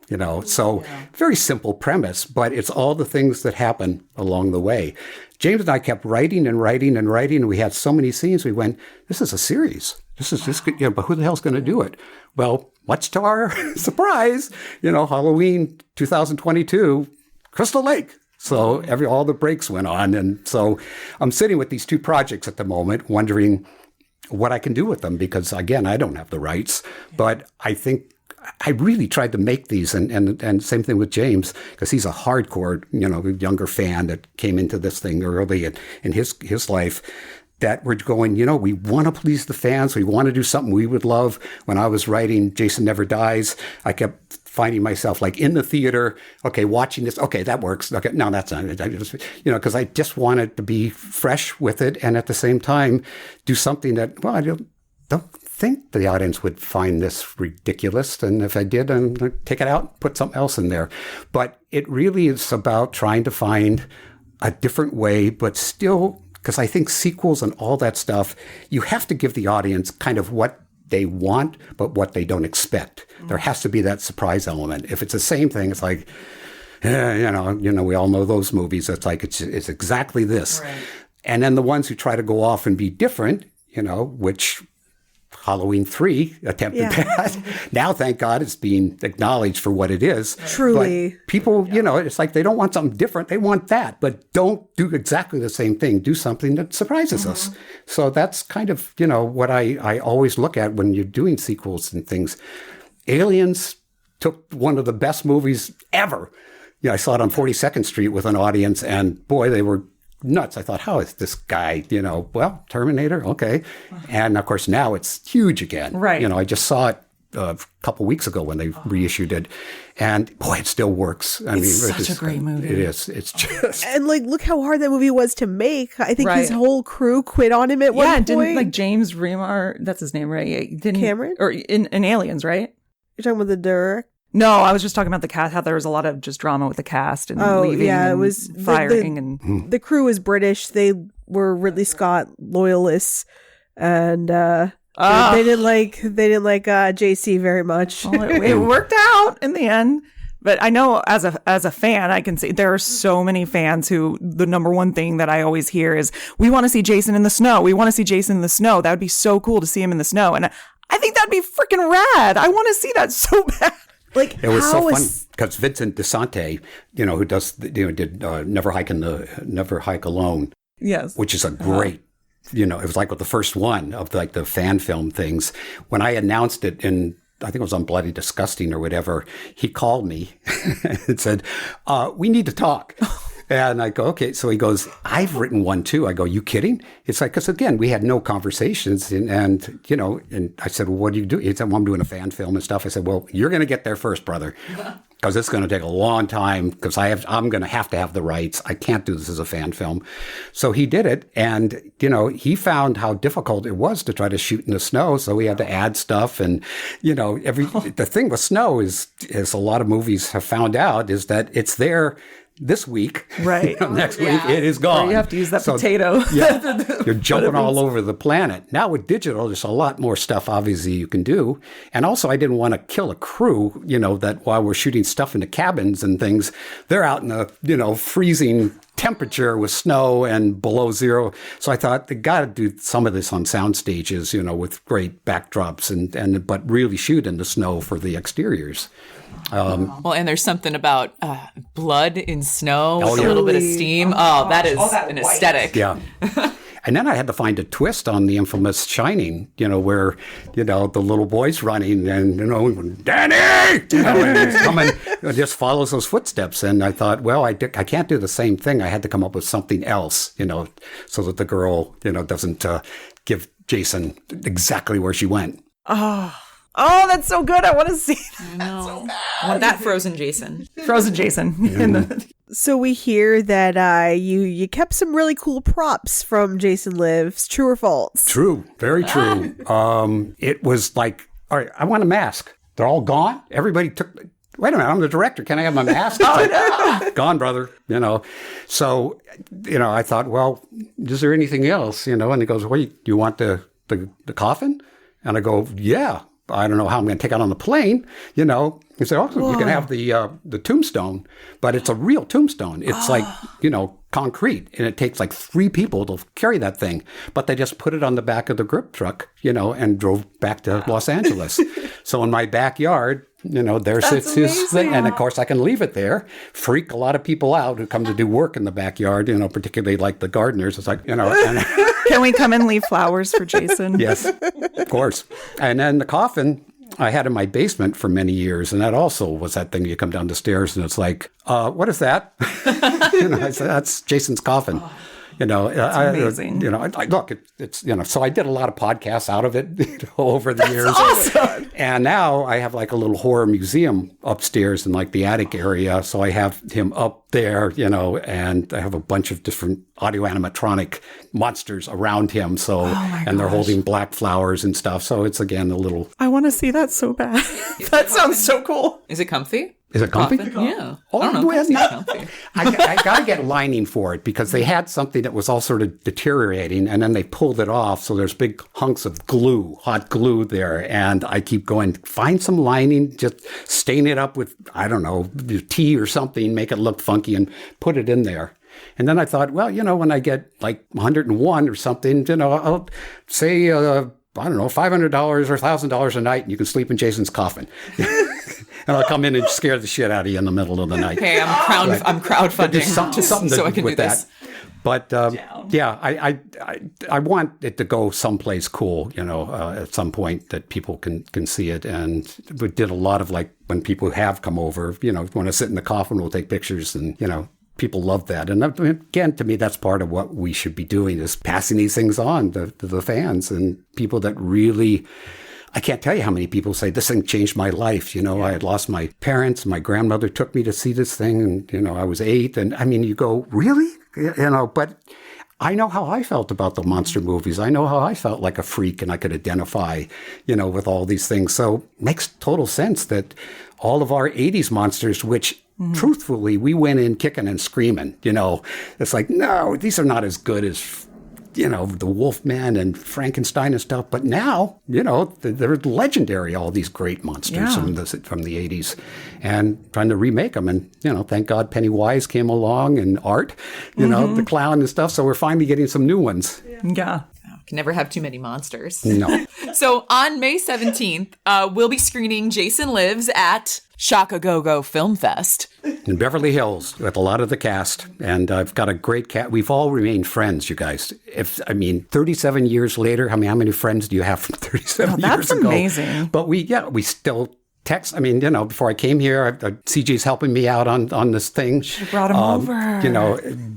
You know, so very simple premise, but it's all the things that happen along the way. James and I kept writing and writing and writing, and we had so many scenes. We went, this is a series. This is just, you know, but who the hell's going to do it? Well, much to our surprise, you know, Halloween 2022, Crystal Lake. So all the breaks went on. And so I'm sitting with these two projects at the moment, wondering what I can do with them, because again, I don't have the rights, but I think I really tried to make these, and same thing with James, because he's a hardcore, you know, younger fan that came into this thing early in his life, that we're going, you know, we want to please the fans. We want to do something we would love. When I was writing Jason Never Dies, I kept finding myself like in the theater, okay, watching this. Okay, that works. Okay, no, that's not it. I just, you know, because I just wanted to be fresh with it. And at the same time, do something that, well, I don't think the audience would find this ridiculous. And if I did, I'm going to take it out, put something else in there. But it really is about trying to find a different way, but still, because I think sequels and all that stuff, you have to give the audience kind of what they want, but what they don't expect. There has to be that surprise element. If it's the same thing, it's like, you know, we all know those movies. It's like, it's exactly this. Right. And then the ones who try to go off and be different, you know, which Halloween 3 attempted that. Now, thank God, it's being acknowledged for what it is. Truly. But people, you know, it's like they don't want something different. They want that, but don't do exactly the same thing. Do something that surprises us. So that's kind of, you know, what I always look at when you're doing sequels and things. Aliens took one of the best movies ever. You know, I saw it on 42nd Street with an audience, and boy, they were nuts. I thought, how is this guy, you know, well, Terminator, okay. And of course, now it's huge again. Right. You know, I just saw it a couple weeks ago when they reissued it. And boy, it still works. I mean, such a great movie. It is. It's just. And like, look how hard that movie was to make. I think his whole crew quit on him at one point. Didn't like James Remar, that's his name, right? Didn't Cameron? Or in Aliens, right? You're talking about the director? No, I was just talking about the cast, how there was a lot of just drama with the cast and leaving it and was firing. and the crew was British. They were Ridley Scott loyalists, and they didn't like JC very much. Well, it worked out in the end. But I know as a fan, I can see there are so many fans who the number one thing that I always hear is, we want to see Jason in the snow. We want to see Jason in the snow. That would be so cool to see him in the snow. And I think that'd be freaking rad. I want to see that so bad. Like, it was so fun because Vincent DeSante, who does, did Never Hike Alone. Yes. Which is a great, it was like the first one of like the fan film things. When I announced it I think it was on Bloody Disgusting or whatever, he called me and said, we need to talk. And I go, okay. So he goes, I've written one too. I go, you kidding? It's like, because again, we had no conversations. And I said, well, what do you do? He said, well, I'm doing a fan film and stuff. I said, well, you're going to get there first, brother. Because it's going to take a long time because I'm going to have the rights. I can't do this as a fan film. So he did it. And, he found how difficult it was to try to shoot in the snow. So we had to add stuff. And, the thing with snow is a lot of movies have found out is that it's there this week. Right. Next week, it is gone. Or you have to use that potato. Yeah, you're jumping all over the planet. Now with digital, there's a lot more stuff, obviously, you can do. And also, I didn't want to kill a crew, that while we're shooting stuff in the cabins and things, they're out in the, freezing temperature with snow and below zero. So I thought they got to do some of this on sound stages, with great backdrops but really shoot in the snow for the exteriors. And there's something about blood in snow with a yeah. little bit of steam. That is an aesthetic. Yeah. And then I had to find a twist on the infamous Shining, where, the little boy's running and, Danny! And he's coming, just follows those footsteps. And I thought, well, I can't do the same thing. I had to come up with something else, so that the girl, doesn't give Jason exactly where she went. Oh, that's so good. I want to see that. I know. So bad. I want that Frozen Jason. Frozen Jason. So we hear that you kept some really cool props from Jason Lives. True or false? True. Very true. It was like, all right, I want a mask. They're all gone. Everybody took... Wait a minute, I'm the director. Can I have my mask? No. Gone, brother. So, I thought, well, is there anything else? And he goes, well, do you want the coffin? And I go, yeah. I don't know how I'm going to take it on the plane, He said, oh, you can have the tombstone, but it's a real tombstone. It's like, concrete, and it takes like 3 people to carry that thing. But they just put it on the back of the grip truck, and drove back to Los Angeles. So in my backyard, there sits his thing. And of course, I can leave it there, freak a lot of people out who come to do work in the backyard, particularly like the gardeners. It's like, And Can we come and leave flowers for Jason? Yes, of course. And then the coffin I had in my basement for many years, and that also was that thing you come down the stairs and it's like, what is that? I said, that's Jason's coffin. Amazing. Look, it's so I did a lot of podcasts out of it over the years. Awesome. And now I have like a little horror museum upstairs in like the attic area. So I have him up there, and I have a bunch of different audio animatronic monsters around him. So, and they're holding black flowers and stuff. So it's again a little. I want to see that so bad. That sounds so cool. Is it comfy? Is it comfy? Yeah. Oh, I don't know. It's not comfy. I got to get lining for it because they had something that was all sort of deteriorating and then they pulled it off. So there's big hunks of glue, hot glue there. And I keep going, find some lining, just stain it up with, I don't know, tea or something, make it look funky and put it in there. And then I thought, well, when I get like 101 or something, I'll say, I don't know, $500 or $1,000 a night and you can sleep in Jason's coffin. And I'll come in and scare the shit out of you in the middle of the night. Okay, I'm crowdfunding something so I can with do this. That. But yeah, I want it to go someplace cool, at some point that people can see it. And we did a lot of like when people have come over, want to sit in the coffin, we'll take pictures and, people love that. And again, to me, that's part of what we should be doing is passing these things on to the fans and people that really... I can't tell you how many people say this thing changed my life. I had lost my parents. My grandmother took me to see this thing and, I was 8. And I mean, you go, really? But I know how I felt about the monster movies. I know how I felt like a freak, and I could identify, with all these things. So it makes total sense that all of our 80s monsters, which truthfully, we went in kicking and screaming, it's like, no, these are not as good as, the Wolfman and Frankenstein and stuff. But now, they're legendary, all these great monsters from the 80s, and trying to remake them. And, thank God Pennywise came along, and Art, the clown and stuff. So we're finally getting some new ones. Yeah. Can never have too many monsters. No. So on May 17th, we'll be screening Jason Lives at Shock-A-Go-Go Film Fest. In Beverly Hills with a lot of the cast. And I've got a great cast. We've all remained friends, you guys. 37 years later, how many friends do you have from 37 years ago? That's amazing. But we still text. Before I came here, CJ's helping me out on this thing. She brought him over.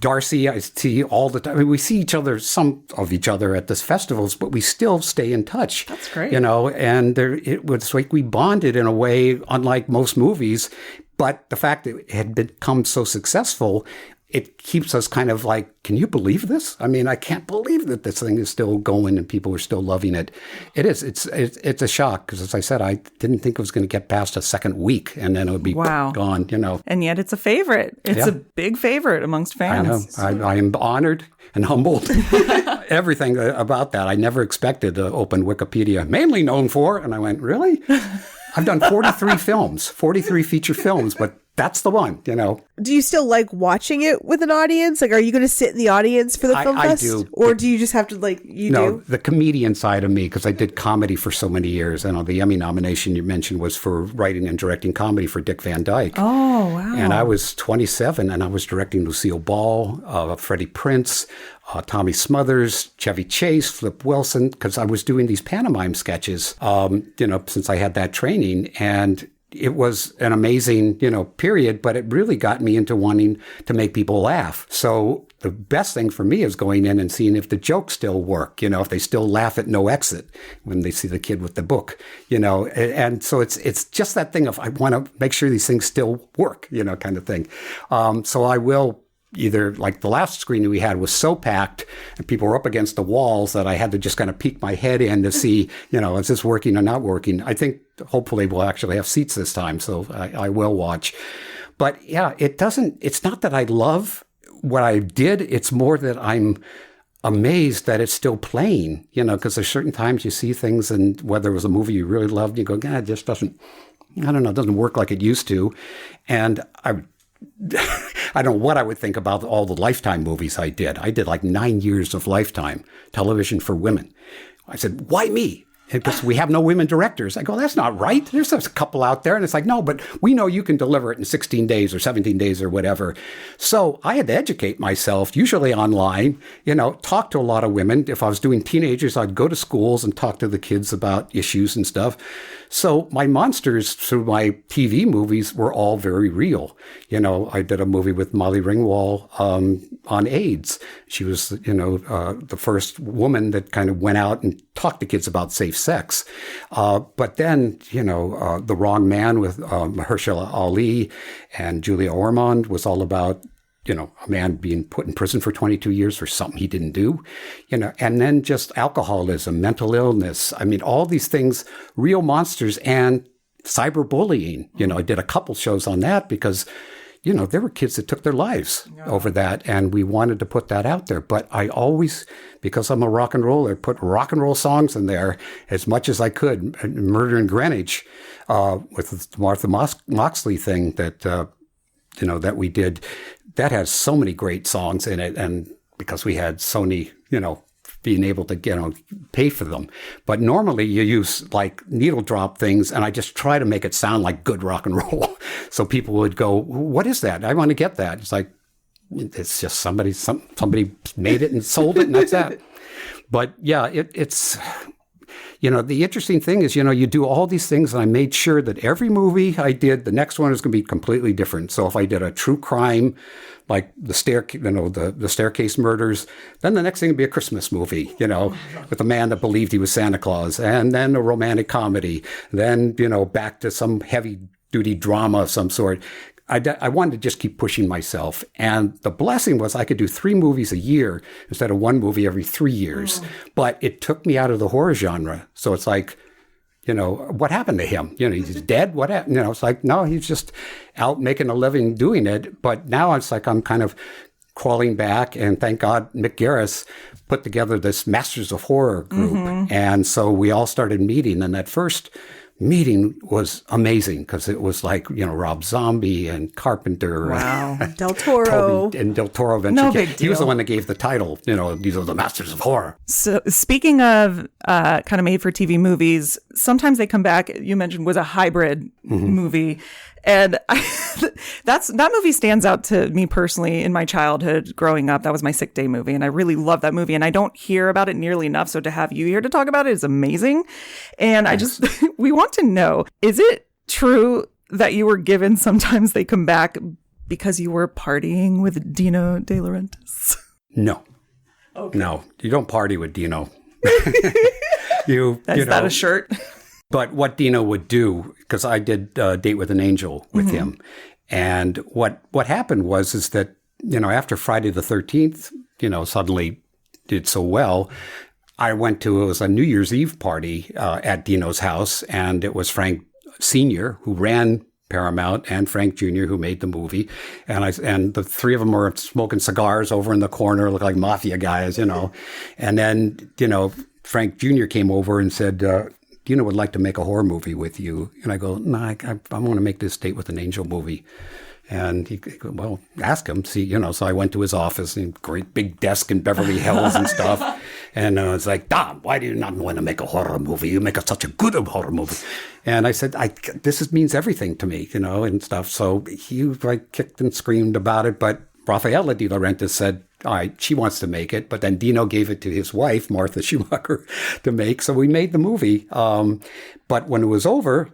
Darcy, I see all the time. We see some of each other at this festivals, but we still stay in touch. That's great. And it was like we bonded in a way unlike most movies. But the fact that it had become so successful, it keeps us kind of like, can you believe this? I can't believe that this thing is still going and people are still loving it. It is. It's a shock because, as I said, I didn't think it was going to get past a second week and then it would be gone, And yet it's a favorite. It's a big favorite amongst fans. I know. I am honored and humbled. Everything about that. I never expected to open Wikipedia, mainly known for, and I went, really? I've done 43 films, 43 feature films, but that's the one, Do you still like watching it with an audience? Like, are you going to sit in the audience for the film fest? I do. Or do you just have to, do? The comedian side of me, because I did comedy for so many years. And the Emmy nomination you mentioned was for writing and directing comedy for Dick Van Dyke. Oh, wow. And I was 27, and I was directing Lucille Ball, Freddie Prinze, Tommy Smothers, Chevy Chase, Flip Wilson, because I was doing these pantomime sketches, since I had that training. And it was an amazing, period, but it really got me into wanting to make people laugh. So the best thing for me is going in and seeing if the jokes still work, if they still laugh at No Exit when they see the kid with the book, and so it's just that thing of, I want to make sure these things still work, kind of thing. So I will either, like the last screening we had was so packed and people were up against the walls that I had to just kind of peek my head in to see, is this working or not working? I think hopefully we'll actually have seats this time, so I will watch. But yeah, it's not that I love what I did. It's more that I'm amazed that it's still playing, because there's certain times you see things, and whether it was a movie you really loved, you go, it just doesn't work like it used to. And I don't know what I would think about all the Lifetime movies I did. I did like 9 years of Lifetime television for women. I said, why me? Because we have no women directors. I go, that's not right. There's a couple out there. And it's like, no, but we know you can deliver it in 16 days or 17 days or whatever. So I had to educate myself, usually online, talk to a lot of women. If I was doing teenagers, I'd go to schools and talk to the kids about issues and stuff. So my monsters through my TV movies were all very real. I did a movie with Molly Ringwald on AIDS. She was, the first woman that kind of went out and talked to kids about safe sex. But then, The Wrong Man with Mahershala Ali and Julia Ormond was all about, a man being put in prison for 22 years for something he didn't do, and then just alcoholism, mental illness. All these things, real monsters, and cyberbullying. I did a couple shows on that because, there were kids that took their lives over that, and we wanted to put that out there. But I always, because I'm a rock and roller, put rock and roll songs in there as much as I could. Murder in Greenwich with the Martha Moxley thing that, that we did. That has so many great songs in it, and because we had Sony, being able to, pay for them. But normally you use like needle drop things, and I just try to make it sound like good rock and roll. So people would go, what is that? I want to get that. It's like, it's just somebody made it and sold it, and that's that. But yeah, it's... the interesting thing is, you do all these things, and I made sure that every movie I did, the next one is going to be completely different. So if I did a true crime, like the Staircase Murders, then the next thing would be a Christmas movie, with a man that believed he was Santa Claus, and then a romantic comedy, then, back to some heavy duty drama of some sort. I wanted to just keep pushing myself. And the blessing was I could do 3 movies a year instead of 1 movie every 3 years. But it took me out of the horror genre. So it's like, what happened to him? He's dead? What happened? It's like, no, he's just out making a living doing it. But now it's like I'm kind of crawling back. And thank God Mick Garris put together this Masters of Horror group. And so we all started meeting. And that first meeting was amazing because it was like, Rob Zombie and Carpenter. Wow. Del Toro. And Del Toro eventually. No big deal. He was the one that gave the title, these are the Masters of Horror. So speaking of kind of made for TV movies, sometimes they come back, you mentioned was a hybrid movie. And that movie stands out to me personally in my childhood growing up. That was my Sick Day movie. And I really love that movie. And I don't hear about it nearly enough. So to have you here to talk about it is amazing. And we want to know, is it true that you were given Sometimes They Come Back because you were partying with Dino De Laurentiis? No. Okay. No, you don't party with Dino. Is that a shirt? But what Dino would do, because I did Date with an Angel with him, and what happened is that, after Friday the 13th, suddenly did so well, it was a New Year's Eve party at Dino's house, and it was Frank Sr., who ran Paramount, and Frank Jr., who made the movie, and the 3 of them were smoking cigars over in the corner, looked like mafia guys, and then, Frank Jr. came over and said, Dino would like to make a horror movie with you. And I go, no, I want to make this Date with an Angel movie. And he goes, well, ask him, see, so I went to his office, and great big desk in Beverly Hills and stuff. And it's like, Dom, why do you not want to make a horror movie? You make such a good horror movie. And I said, this means everything to me, and stuff. So he kicked and screamed about it. But Rafaela De Laurentiis said, all right, she wants to make it. But then Dino gave it to his wife, Martha Schumacher, to make. So we made the movie. But when it was over,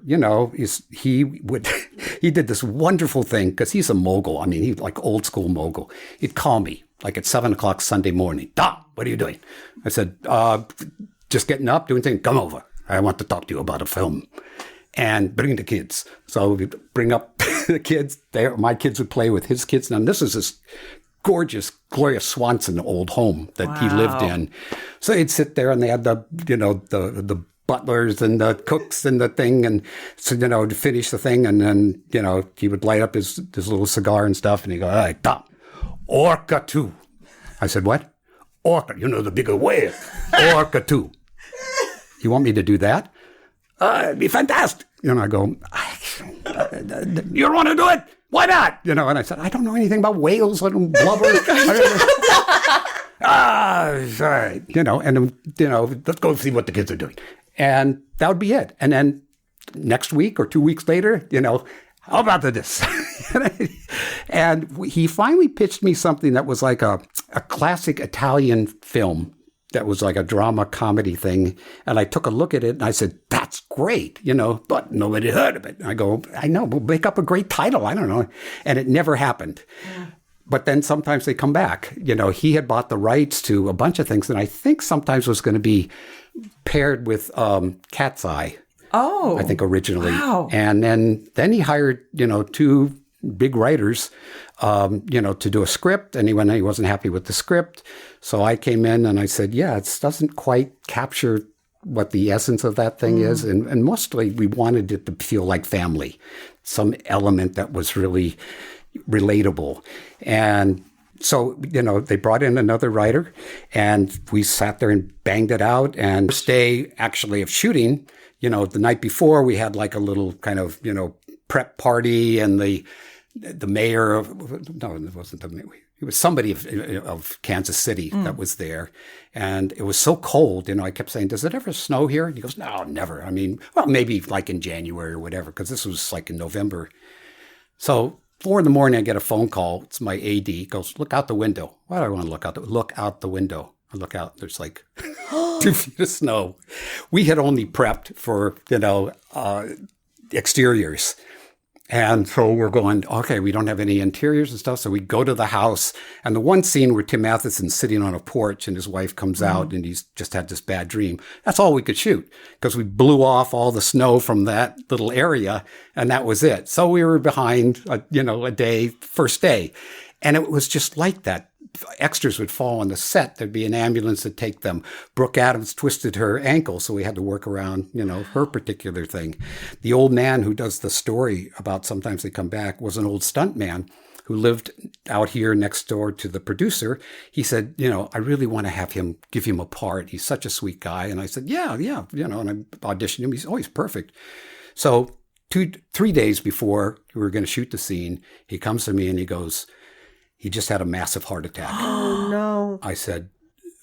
he did this wonderful thing because he's a mogul. I mean, he's like old school mogul. He'd call me like at 7:00 Sunday morning. Dom, what are you doing? I said, just getting up, doing things. Come over. I want to talk to you about a film. And bring the kids. So we bring up the kids. My kids would play with his kids. Now, this is this gorgeous Gloria Swanson old home that he lived in. So he'd sit there, and they had the butlers and the cooks and the thing, and so to finish the thing, and then he would light up his little cigar and stuff, and he'd go, all right, Tom, Orca 2. I said, what? Orca, the bigger whale. Orca 2. You want me to do that? It'd be fantastic. I go, you don't want to do it? Why not? And I said, I don't know anything about whales and blubber. All right. And, let's go see what the kids are doing. And that would be it. And then next week or 2 weeks later, how about this? And he finally pitched me something that was like a classic Italian film that was like a drama comedy thing. And I took a look at it and I said, that's great, but nobody heard of it. And I go, I know, we'll make up a great title. I don't know. And it never happened. Yeah. But then sometimes they come back. He had bought the rights to a bunch of things. And I think sometimes it was going to be paired with Cat's Eye. Oh. I think originally. Wow. And then he hired, 2 big writers, to do a script. And he wasn't happy with the script. So I came in and I said, yeah, it doesn't quite capture what the essence of that thing is. And mostly we wanted it to feel like family, some element that was really relatable. And so, they brought in another writer, and we sat there and banged it out. And first day actually of shooting, the night before we had like a little kind of, prep party, and the mayor of, no, it wasn't the mayor. It was somebody of Kansas City that was there. And it was so cold, I kept saying, does it ever snow here? And he goes, no, never. I mean, well, maybe like in January or whatever, because this was like in November. So 4 a.m, I get a phone call. It's my AD. He goes, look out the window. Why do I want to look out? Look out the window. I look out. There's like 2 feet of snow. We had only prepped for, exteriors. And so we're going, okay, we don't have any interiors and stuff. So we go to the house. And the one scene where Tim Matheson's sitting on a porch and his wife comes out and he's just had this bad dream. That's all we could shoot because we blew off all the snow from that little area and that was it. So we were behind, a day, first day. And it was just like that. Extras would fall on the set. There'd be an ambulance to take them. Brooke Adams twisted her ankle, so we had to work around, her particular thing. The old man who does the story about Sometimes They Come Back was an old stunt man who lived out here next door to the producer. He said, I really want to give him a part. He's such a sweet guy. And I said, yeah, and I auditioned him. He's always perfect. So 3 days before we were going to shoot the scene, he comes to me and he goes, he just had a massive heart attack. Oh, no. I said,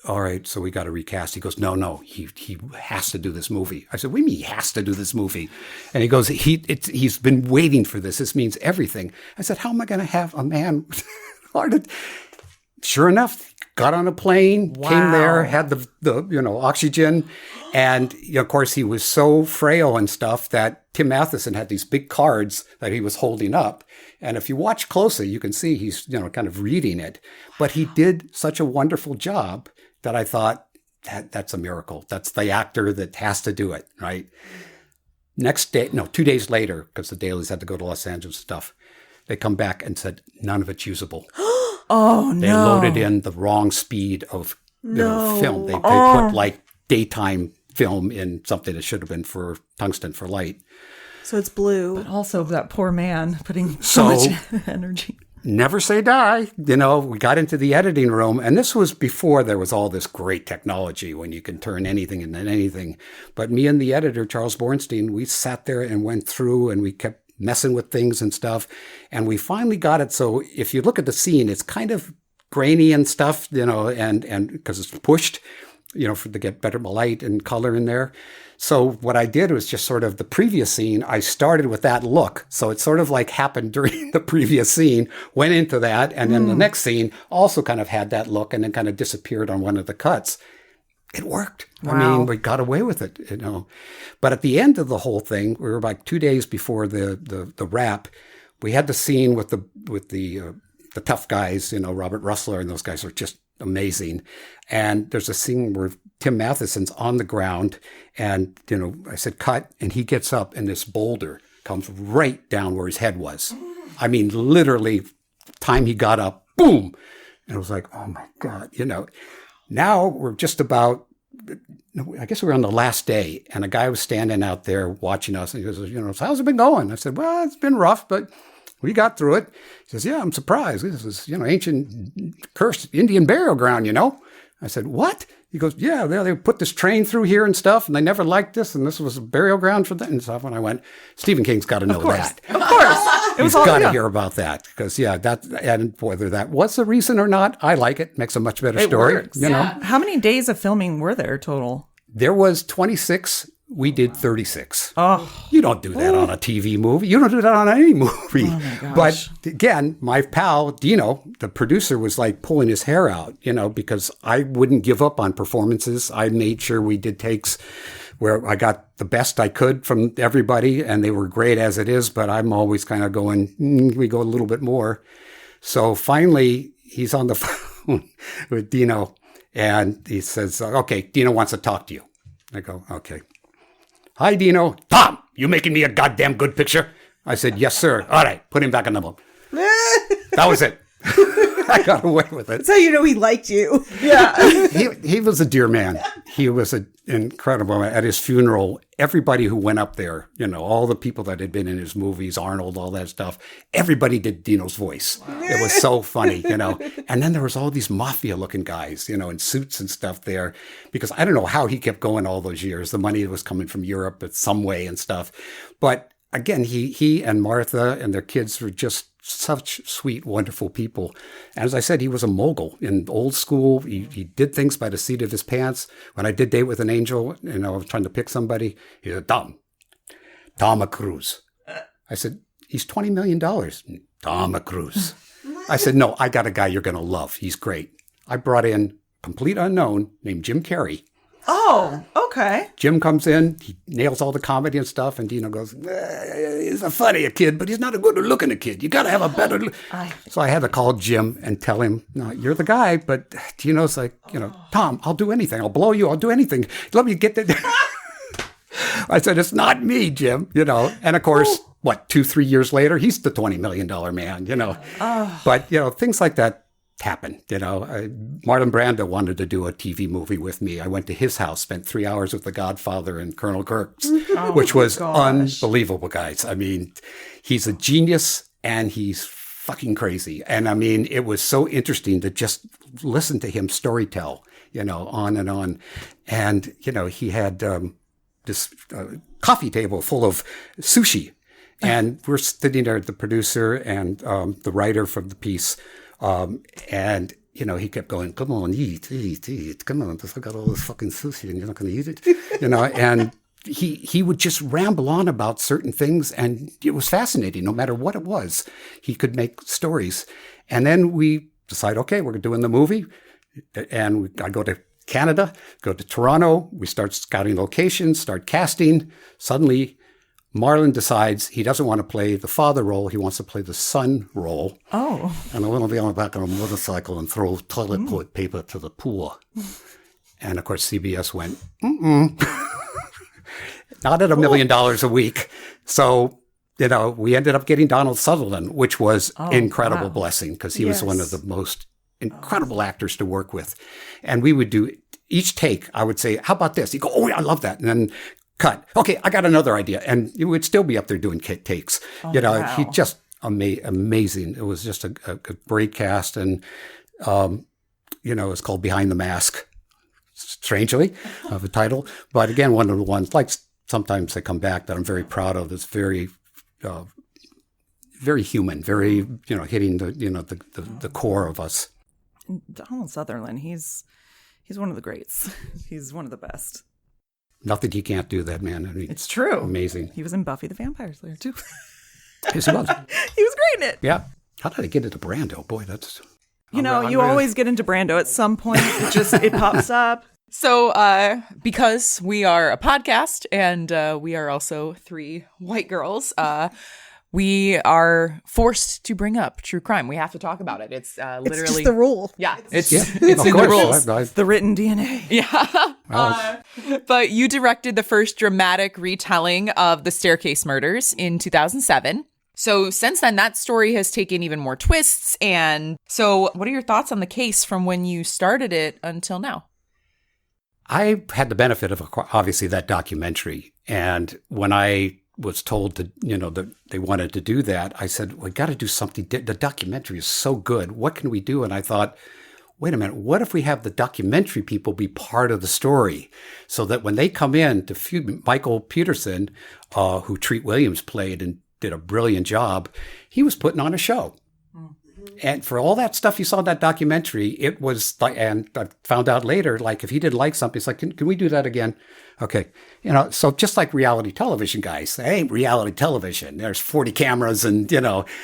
all right, so we got to recast. He goes, no, he has to do this movie. I said, what do you mean he has to do this movie? And he goes, he's been waiting for this. This means everything. I said, how am I going to have a man with heart attack? Sure enough, got on a plane, came there, had the oxygen. And, of course, he was so frail and stuff that Tim Matheson had these big cards that he was holding up. And if you watch closely, you can see he's, kind of reading it. But he did such a wonderful job that I thought, that's a miracle. That's the actor that has to do it, right? 2 days later, because the dailies had to go to Los Angeles and stuff, they come back and said, none of it's usable. Oh, no. They loaded in the wrong speed of film. They put like daytime film in something that should have been for tungsten for light. So it's blue. But also that poor man putting so much energy. Never say die. We got into the editing room, and this was before there was all this great technology when you can turn anything into anything. But me and the editor, Charles Bornstein, we sat there and went through, and we kept messing with things and stuff. And we finally got it. So if you look at the scene, it's kind of grainy and stuff, and because it's pushed, to get better light and color in there. So what I did was just sort of the previous scene, I started with that look. So it sort of like happened during the previous scene, went into that. And then the next scene also kind of had that look and then kind of disappeared on one of the cuts. It worked. Wow. I mean, we got away with it, But at the end of the whole thing, we were like 2 days before the wrap. We had the scene with the tough guys, Robert Russler and those guys are just amazing. And there's a scene where Tim Matheson's on the ground and, I said, cut. And he gets up and this boulder comes right down where his head was. I mean, literally, time he got up, boom. And it was like, oh my God, Now we're just about, I guess we were on the last day, and a guy was standing out there watching us, and he goes, how's it been going? I said, well, it's been rough, but we got through it. He says, yeah, I'm surprised. This is, ancient cursed Indian burial ground, I said, what? He goes, yeah, they put this train through here and stuff, and they never liked this, and this was a burial ground for them and stuff. And I went, Stephen King's got to know that. Of course. He's got to hear about that because, and whether that was the reason or not, I like it. Makes a much better story. Works. How many days of filming were there total? There was 26. We did 36. Oh, you don't do that on a TV movie. You don't do that on any movie. Oh my gosh. But again, my pal, Dino, the producer, was like pulling his hair out, because I wouldn't give up on performances. I made sure we did takes where I got the best I could from everybody, and they were great as it is, but I'm always kind of going, we go a little bit more. So finally, he's on the phone with Dino, and he says, okay, Dino wants to talk to you. I go, okay. Hi, Dino. Tom, you making me a goddamn good picture? I said, yes, sir. All right, put him back on the boat. That was it. I got away with it. That's how you know he liked you. yeah. He was a dear man. He was an incredible. At his funeral, everybody who went up there, all the people that had been in his movies, Arnold, all that stuff, everybody did Dino's voice. Wow. It was so funny, And then there was all these mafia-looking guys, in suits and stuff there, because I don't know how he kept going all those years. The money was coming from Europe in some way and stuff. But again, he and Martha and their kids were just such sweet, wonderful people. And as I said, he was a mogul in old school. He did things by the seat of his pants. When I did Date with an Angel, I was trying to pick somebody, he said, Tom Cruise. I said, he's $20 million. Tom Cruise. I said, no, I got a guy you're going to love. He's great. I brought in complete unknown named Jim Carrey. Oh, okay. Jim comes in, he nails all the comedy and stuff, and Dino goes, he's a funny kid, but he's not a good looking kid. You got to have a better look. So I had to call Jim and tell him, no, you're the guy, but Dino's like, Tom, I'll do anything. I'll blow you. I'll do anything. Let me get the... I said, it's not me, Jim, And of course, 2-3 years later, he's the $20 million man, But, things like that happen. Marlon Brando wanted to do a TV movie with me. I went to his house, spent 3 hours with The Godfather and Colonel Kurtz, which was unbelievable, guys. I mean, he's a genius and he's fucking crazy. And I mean, it was so interesting to just listen to him storytell, on and on. And, he had this coffee table full of sushi. And we're sitting there, the producer and the writer from the piece. And, he kept going, come on, eat. Come on, I got all this fucking sushi and you're not going to eat it. And he would just ramble on about certain things. And it was fascinating. No matter what it was, he could make stories. And then we decide, okay, we're doing the movie. And I go to Canada, go to Toronto. We start scouting locations, start casting. Suddenly, Marlon decides he doesn't want to play the father role. He wants to play the son role. Oh. And I want to be on the back of a motorcycle and throw toilet paper to the pool. And, of course, CBS went, not at $1 million a week. So, we ended up getting Donald Sutherland, which was incredible blessing because he was one of the most incredible actors to work with. And we would do each take. I would say, how about this? He'd go, oh, yeah, I love that. And then cut. Okay, I got another idea. And he would still be up there doing takes. Wow. He just amazing. It was just a great cast. And, it's called Behind the Mask, strangely, of a title. But again, one of the ones, like sometimes they come back that I'm very proud of. That's very, very human, very, hitting the core of us. Donald Sutherland, he's one of the greats. He's one of the best. Nothing he can't do, that man. I mean, it's true. Amazing. He was in Buffy the Vampire Slayer, too. Yes, he was. He was great in it. Yeah. How did I get into Brando? Boy, that's... You always get into Brando at some point. It pops up. So because we are a podcast and we are also 3 white girls, we are forced to bring up true crime. We have to talk about it. It's literally... It's just the rule. Yeah, it's of in course. the rules. It's the written DNA. Yeah. But you directed the first dramatic retelling of the Staircase Murders in 2007. So since then, that story has taken even more twists. And so what are your thoughts on the case from when you started it until now? I had the benefit of, obviously, that documentary. And when I was told to, that they wanted to do that, I said, we got to do something. The documentary is so good. What can we do? And I thought, wait a minute, what if we have the documentary people be part of the story so that when they come in to feud, Michael Peterson, who Treat Williams played and did a brilliant job, he was putting on a show. And for all that stuff you saw in that documentary, it was like, and I found out later, like if he didn't like something, it's like, can we do that again? Okay. So just like reality television guys, hey, reality television, there's 40 cameras and,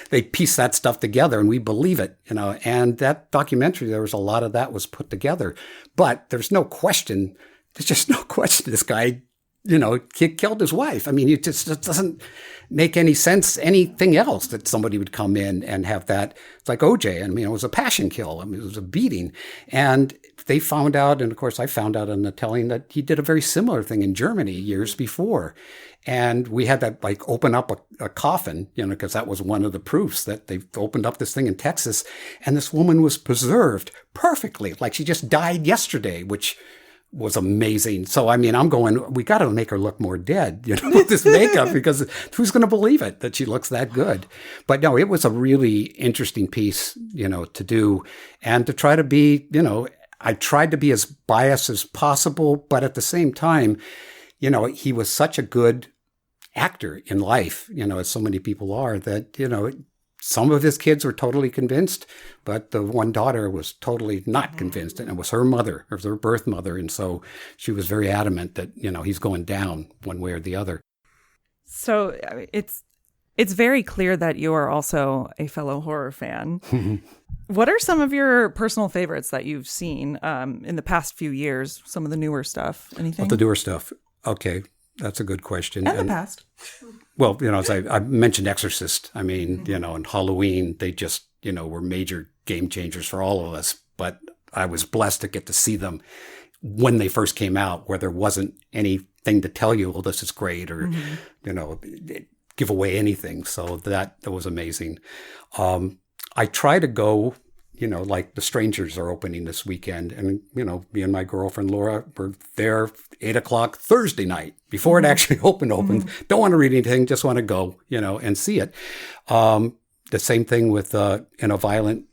they piece that stuff together and we believe it, and that documentary, there was a lot of that was put together, but there's just no question this guy, he killed his wife. I mean, it just doesn't make any sense, anything else that somebody would come in and have that. It's like OJ. I mean, it was a passion kill. I mean, it was a beating. And they found out, and of course I found out in the telling, that he did a very similar thing in Germany years before. And we had that open up a coffin, because that was one of the proofs that they opened up this thing in Texas. And this woman was preserved perfectly. Like she just died yesterday, which was amazing. So, I mean, I'm going, we got to make her look more dead, with this makeup, because who's going to believe it that she looks that good? But no, it was a really interesting piece, to do and to try to be, I tried to be as biased as possible, but at the same time, he was such a good actor in life, as so many people are, that, some of his kids were totally convinced, but the one daughter was totally not convinced. And it was her mother, it was her birth mother. And so she was very adamant that, he's going down one way or the other. So it's It's very clear that you are also a fellow horror fan. What are some of your personal favorites that you've seen in the past few years? Some of the newer stuff? Anything? Of the newer stuff. Okay, that's a good question. And the past. Well, as I mentioned Exorcist. I mean, and Halloween, they just, were major game changers for all of us. But I was blessed to get to see them when they first came out, where there wasn't anything to tell you, well, this is great, or, give away anything. So that was amazing. I try to go, like The Strangers are opening this weekend. And, me and my girlfriend, Laura, were there 8:00 Thursday night before it actually opened. Don't want to read anything, just want to go, and see it. The same thing with In a Violent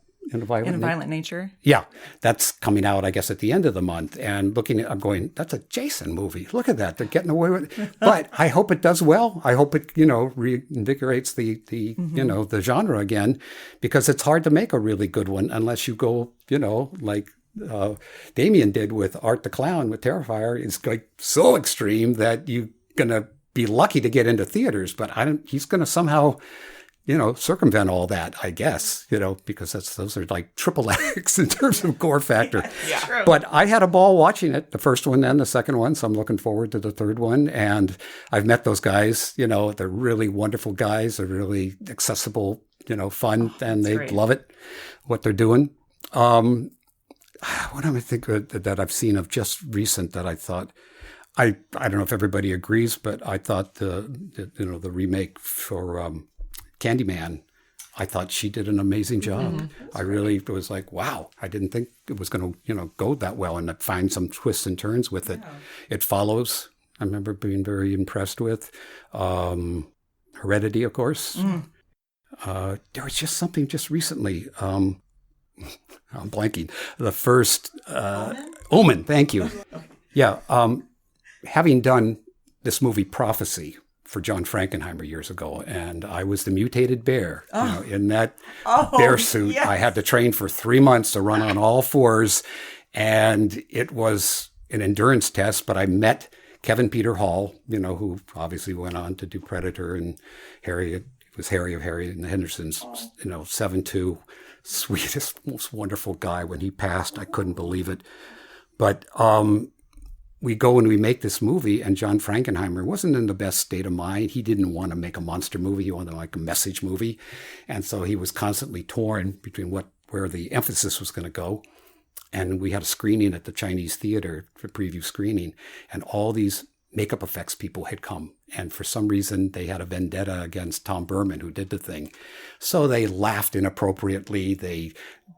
Nature. Yeah, that's coming out, I guess, at the end of the month. And I'm going, that's a Jason movie. Look at that. They're getting away with it. But I hope it does well. I hope it, reinvigorates the the genre again, because it's hard to make a really good one unless you go, like Damien did with Art the Clown with Terrifier. It's like so extreme that you're going to be lucky to get into theaters. But he's going to somehow circumvent all that, I guess, because those are like triple X in terms of gore factor. Yeah. But I had a ball watching it, the first one and the second one. So I'm looking forward to the third one. And I've met those guys, they're really wonderful guys. They're really accessible, fun, and they love it, what they're doing. What am I thinking that I've seen of just recent that I thought, I don't know if everybody agrees, but I thought the remake for, Candyman, I thought she did an amazing job. I really was like, wow, I didn't think it was going to, go that well, and find some twists and turns with it. It Follows, I remember being very impressed with. Heredity, of course. There was just something just recently. I'm blanking. The first Omen. Thank you. Yeah. Having done this movie Prophecy for John Frankenheimer years ago, and I was the mutated bear. In that bear suit, yes. I had to train for 3 months to run on all fours, and it was an endurance test. But I met Kevin Peter Hall, who obviously went on to do Predator and Harry. It was Harry of Harry and the Hendersons. 7'2", sweetest, most wonderful guy. When he passed, I couldn't believe it. But we go and we make this movie, and John Frankenheimer wasn't in the best state of mind. He didn't want to make a monster movie. He wanted to make a message movie. And so he was constantly torn between where the emphasis was going to go. And we had a screening at the Chinese Theater, for preview screening, and all these makeup effects people had come. And for some reason, they had a vendetta against Tom Berman, who did the thing. So they laughed inappropriately. They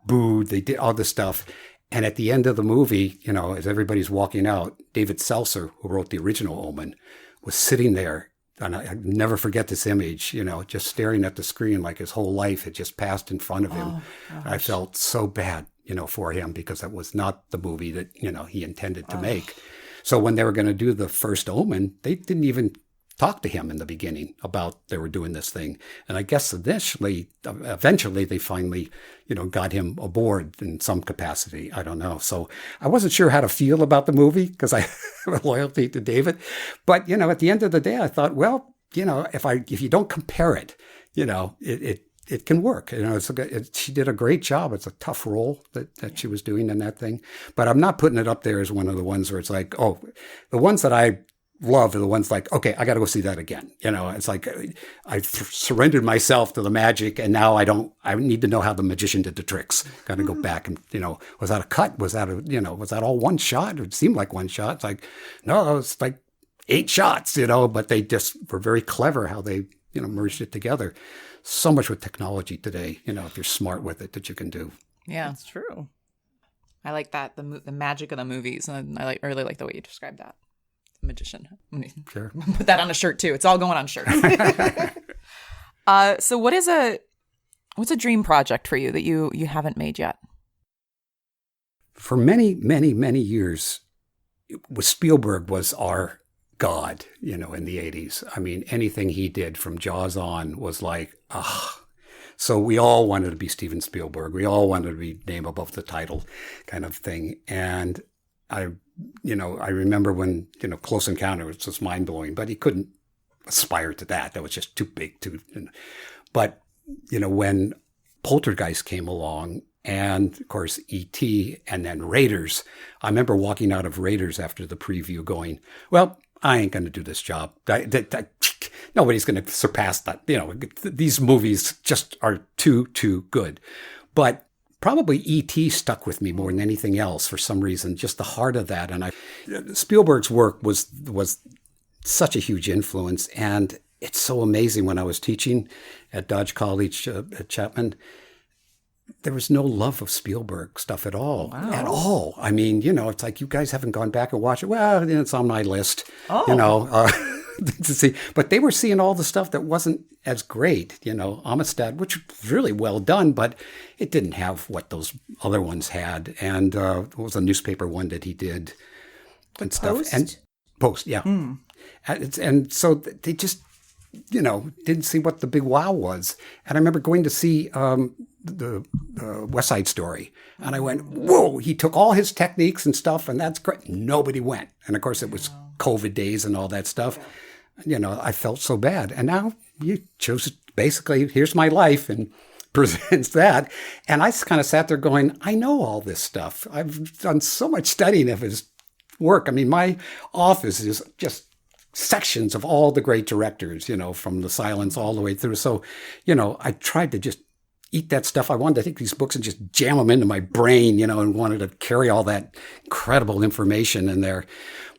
booed. They did all this stuff. And at the end of the movie, as everybody's walking out, David Seltzer, who wrote the original Omen, was sitting there. And I never forget this image, just staring at the screen like his whole life had just passed in front of him. I felt so bad, for him, because that was not the movie that, he intended to make. So when they were going to do the first Omen, they didn't even talk to him in the beginning about they were doing this thing. And I guess eventually they finally, got him aboard in some capacity. I don't know. So I wasn't sure how to feel about the movie because I have a loyalty to David. But, at the end of the day, I thought, well, if you don't compare it, it can work. She did a great job. It's a tough role that she was doing in that thing. But I'm not putting it up there as one of the ones where it's like, oh, the ones that I love are the ones like, okay, I got to go see that again. It's like I surrendered myself to the magic, and now I need to know how the magician did the tricks. Got to go back and, was that a cut? Was that was that all one shot? It seemed like one shot. It's like, no, it's like 8 shots, but they just were very clever how they, merged it together. So much with technology today, if you're smart with it, that you can do. Yeah, that's true. I like that, the magic of the movies. And I really like the way you described that. Magician. Sure. Put that on a shirt too. It's all going on shirts. So what's a dream project for you that you haven't made yet? For many, many, many years, Spielberg was our god, in the 80s. I mean, anything he did from Jaws on was like, So we all wanted to be Steven Spielberg. We all wanted to be name above the title kind of thing. And I remember when, Close Encounter was just mind blowing, but he couldn't aspire to that. That was just too big. But, when Poltergeist came along, and of course E.T. and then Raiders, I remember walking out of Raiders after the preview going, well, I ain't going to do this job. Nobody's going to surpass that. These movies just are too good. But probably E.T. stuck with me more than anything else for some reason, just the heart of that. And Spielberg's work was such a huge influence. And it's so amazing. When I was teaching at Dodge College at Chapman, there was no love of Spielberg stuff at all. Wow. At all. I mean, it's like, you guys haven't gone back and watched it. Well, it's on my list, to see. But they were seeing all the stuff that wasn't as great, Amistad, which was really well done, but it didn't have what those other ones had. And what was a newspaper one that he did and stuff. Post? And Post, yeah. And so they just, didn't see what the big wow was. And I remember going to see the West Side Story. And I went, whoa, he took all his techniques and stuff, and that's great. Nobody went. And of course, it was COVID days and all that stuff. I felt so bad. And now you chose, basically, here's my life, and presents that. And I kind of sat there going, I know all this stuff. I've done so much studying of his work. I mean, my office is just sections of all the great directors, from The Silence all the way through. So, I tried to just eat that stuff. I wanted to take these books and just jam them into my brain, and wanted to carry all that incredible information in there.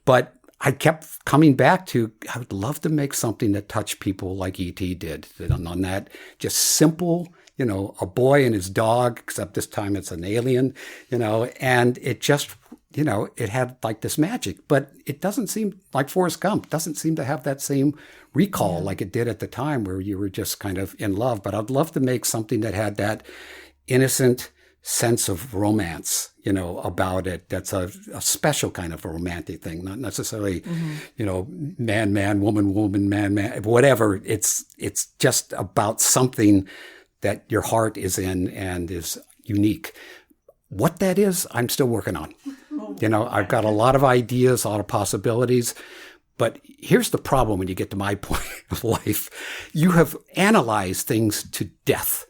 But I kept coming back to, I would love to make something that touched people like E.T. did. On that just simple, a boy and his dog, except this time it's an alien, and it just, it had like this magic, but it doesn't seem like Forrest Gump doesn't seem to have that same recall like it did at the time, where you were just kind of in love. But I'd love to make something that had that innocent sense of romance, about it. That's a special kind of a romantic thing, not necessarily, man, woman, man, whatever. It's just about something that your heart is in and is unique. What that is, I'm still working on. I've got a lot of ideas, a lot of possibilities. But here's the problem when you get to my point of life. You have analyzed things to death.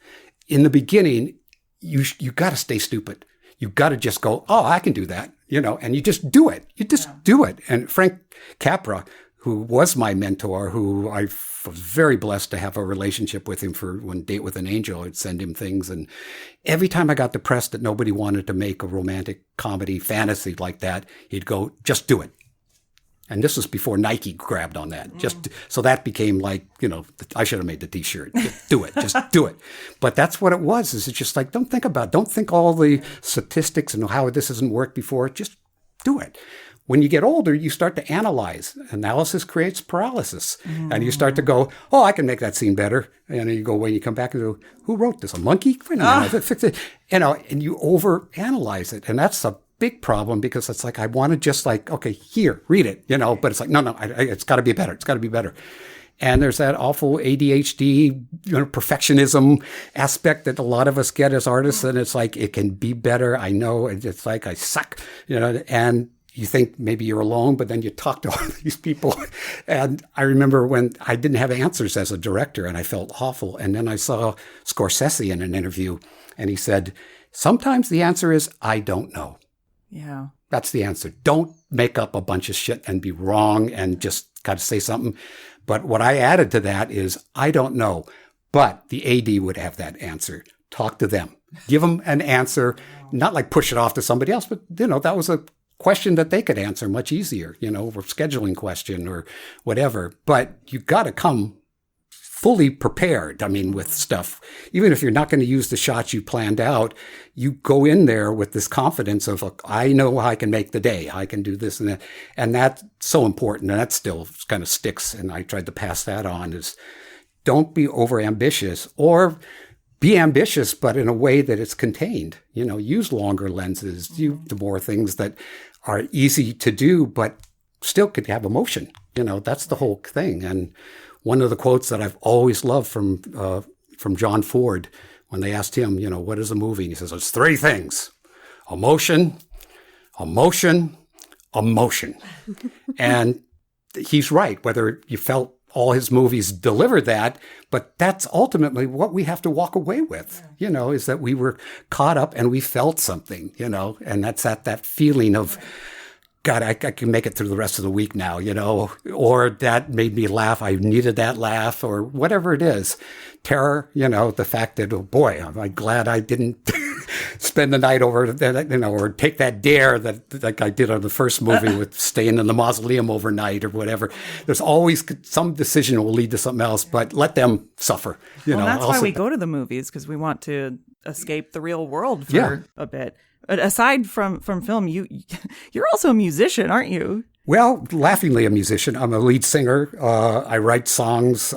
In the beginning, you got to stay stupid. You got to just go, oh, I can do that, and you just do it. You just do it. And Frank Capra, who was my mentor, who I was very blessed to have a relationship with him for one Date with an Angel. I'd send him things. And every time I got depressed that nobody wanted to make a romantic comedy fantasy like that, he'd go, just do it. And this was before Nike grabbed on that. So that became like, I should have made the T-shirt. Just do it. Just do it. But that's what it was. Is it's just like, don't think all the statistics and how this hasn't worked before. Just do it. When you get older, you start to analyze. Analysis creates paralysis. And you start to go, oh, I can make that scene better. And then you go away and you come back and go, who wrote this? A monkey? Fix it. And you overanalyze it. And that's a big problem, because it's like, I want to just like, okay, here, read it, but it's like, no, it's got to be better. It's got to be better. And there's that awful ADHD, perfectionism aspect that a lot of us get as artists. And it's like, it can be better. I know. It's like, I suck, and you think maybe you're alone, but then you talk to all these people. And I remember when I didn't have answers as a director and I felt awful. And then I saw Scorsese in an interview and he said, sometimes the answer is, I don't know. Yeah. That's the answer. Don't make up a bunch of shit and be wrong and just got to say something. But what I added to that is, I don't know, but the AD would have that answer. Talk to them. Give them an answer, not like push it off to somebody else, but, that was a question that they could answer much easier, or scheduling question or whatever. But you got to come fully prepared. I mean, with stuff, even if you're not going to use the shots you planned out, you go in there with this confidence of, I know I can make the day. I can do this and that. And that's so important. And that still kind of sticks. And I tried to pass that on, is don't be over ambitious, or be ambitious, but in a way that it's contained. Use longer lenses, do more things that are easy to do, but still could have emotion. That's the whole thing. And one of the quotes that I've always loved from John Ford, when they asked him, what is a movie? And he says, it's three things: emotion, emotion, emotion. And he's right. Whether you felt all his movies deliver that, but that's ultimately what we have to walk away with, is that we were caught up and we felt something, and that's that feeling of, God, I can make it through the rest of the week now, or that made me laugh. I needed that laugh, or whatever it is. Terror, the fact that, oh boy, I'm glad I didn't spend the night over, or take that dare that like I did on the first movie with staying in the mausoleum overnight or whatever. There's always some decision will lead to something else, but let them suffer. That's why we go to the movies, because we want to escape the real world for a bit. But aside from film, you're also a musician, aren't you? Well, laughingly a musician. I'm a lead singer. I write songs.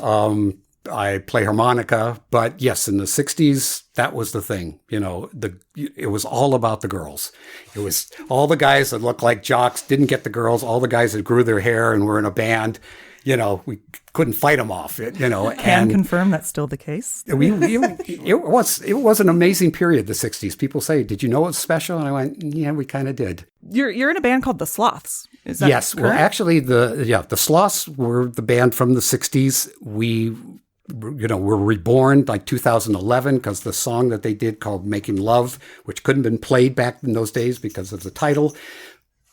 I play harmonica. But yes, in the 60s, that was the thing. It was all about the girls. It was all the guys that looked like jocks didn't get the girls. All the guys that grew their hair and were in a band. We couldn't fight them off. Can confirm that's still the case. It was an amazing period, the 60s. People say, "Did you know it was special?" And I went, "Yeah, we kind of did." You're in a band called the Sloths. Is that yes? correct? Well, actually, the Sloths were the band from the 60s. We were reborn like 2011 because the song that they did called "Making Love," which couldn't have been played back in those days because of the title,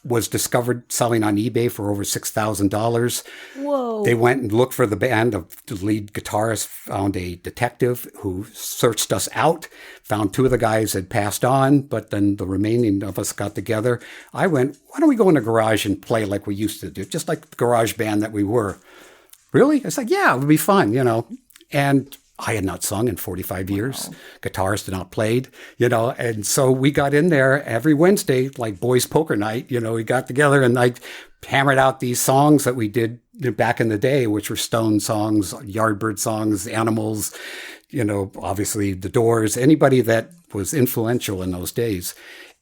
was discovered selling on eBay for over $6,000. Whoa. They went and looked for the band. The lead guitarist found a detective who searched us out, found two of the guys had passed on, but then the remaining of us got together. I went, why don't we go in the garage and play like we used to do, just like the garage band that we were. Really? It's like, yeah, it would be fun, And I had not sung in 45 years. Wow. Guitarists had not played, and so we got in there every Wednesday, like boys poker night, we got together and I hammered out these songs that we did back in the day, which were Stone songs, Yardbird songs, Animals, obviously the Doors, anybody that was influential in those days.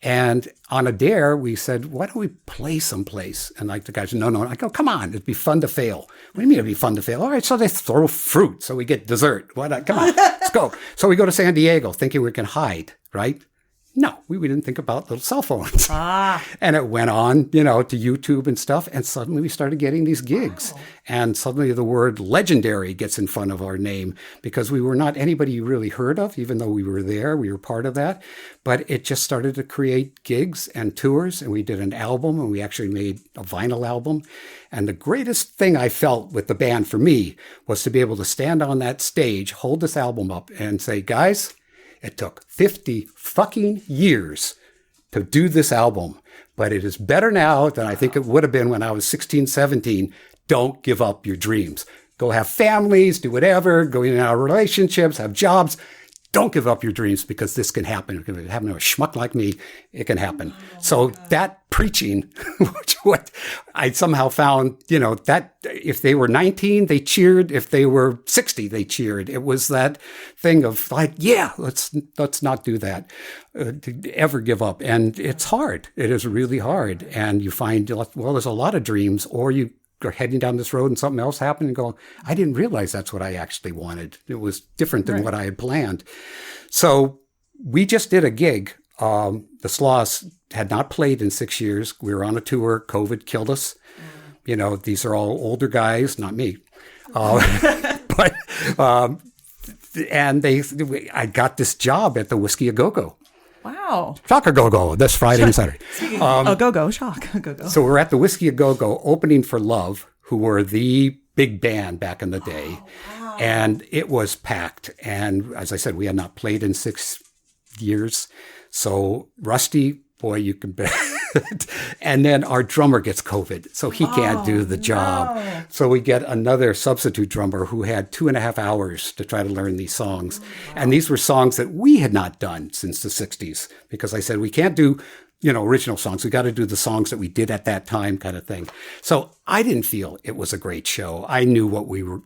And on a dare, we said, why don't we play someplace? And like the guys said, no. I go, come on, it'd be fun to fail. What do you mean it'd be fun to fail? All right, so they throw fruit, so we get dessert. Come on, let's go. So we go to San Diego thinking we can hide, right? No, we didn't think about little cell phones. And it went on, to YouTube and stuff. And suddenly we started getting these gigs. Wow. And suddenly the word legendary gets in front of our name because we were not anybody you really heard of, even though we were there. We were part of that. But it just started to create gigs and tours. And we did an album and we actually made a vinyl album. And the greatest thing I felt with the band for me was to be able to stand on that stage, hold this album up and say, guys, it took 50 fucking years to do this album, but it is better now than I think it would have been when I was 16, 17. Don't give up your dreams. Go have families, do whatever, go in and out of relationships, have jobs. Don't give up your dreams because this can happen. It can happen to a schmuck like me. It can happen. So that preaching, what I somehow found, that if they were 19, they cheered. If they were 60, they cheered. It was that thing of like, yeah, let's not do that, to ever give up. And it's hard. It is really hard. And you find, well, there's a lot of dreams, or you are heading down this road and something else happened and go, I didn't realize that's what I actually wanted. It was different than what I had planned. So we just did a gig. The Sloths had not played in 6 years. We were on a tour. COVID killed us. These are all older guys, not me. But I got this job at the Whiskey A Go-Go. Wow. Shock A Go-Go this Friday and Saturday. A Go-Go, Shock A Go-Go. So we're at the Whiskey A Go-Go opening for Love, who were the big band back in the day. Oh, wow. And it was packed. And as I said, we had not played in 6 years. So Rusty, boy, you can bet. And then our drummer gets COVID, so he can't do the job. No. So we get another substitute drummer who had 2.5 hours to try to learn these songs. Wow. And these were songs that we had not done since the 60s, because I said, we can't do, original songs. We got to do the songs that we did at that time kind of thing. So I didn't feel it was a great show. I knew what we were,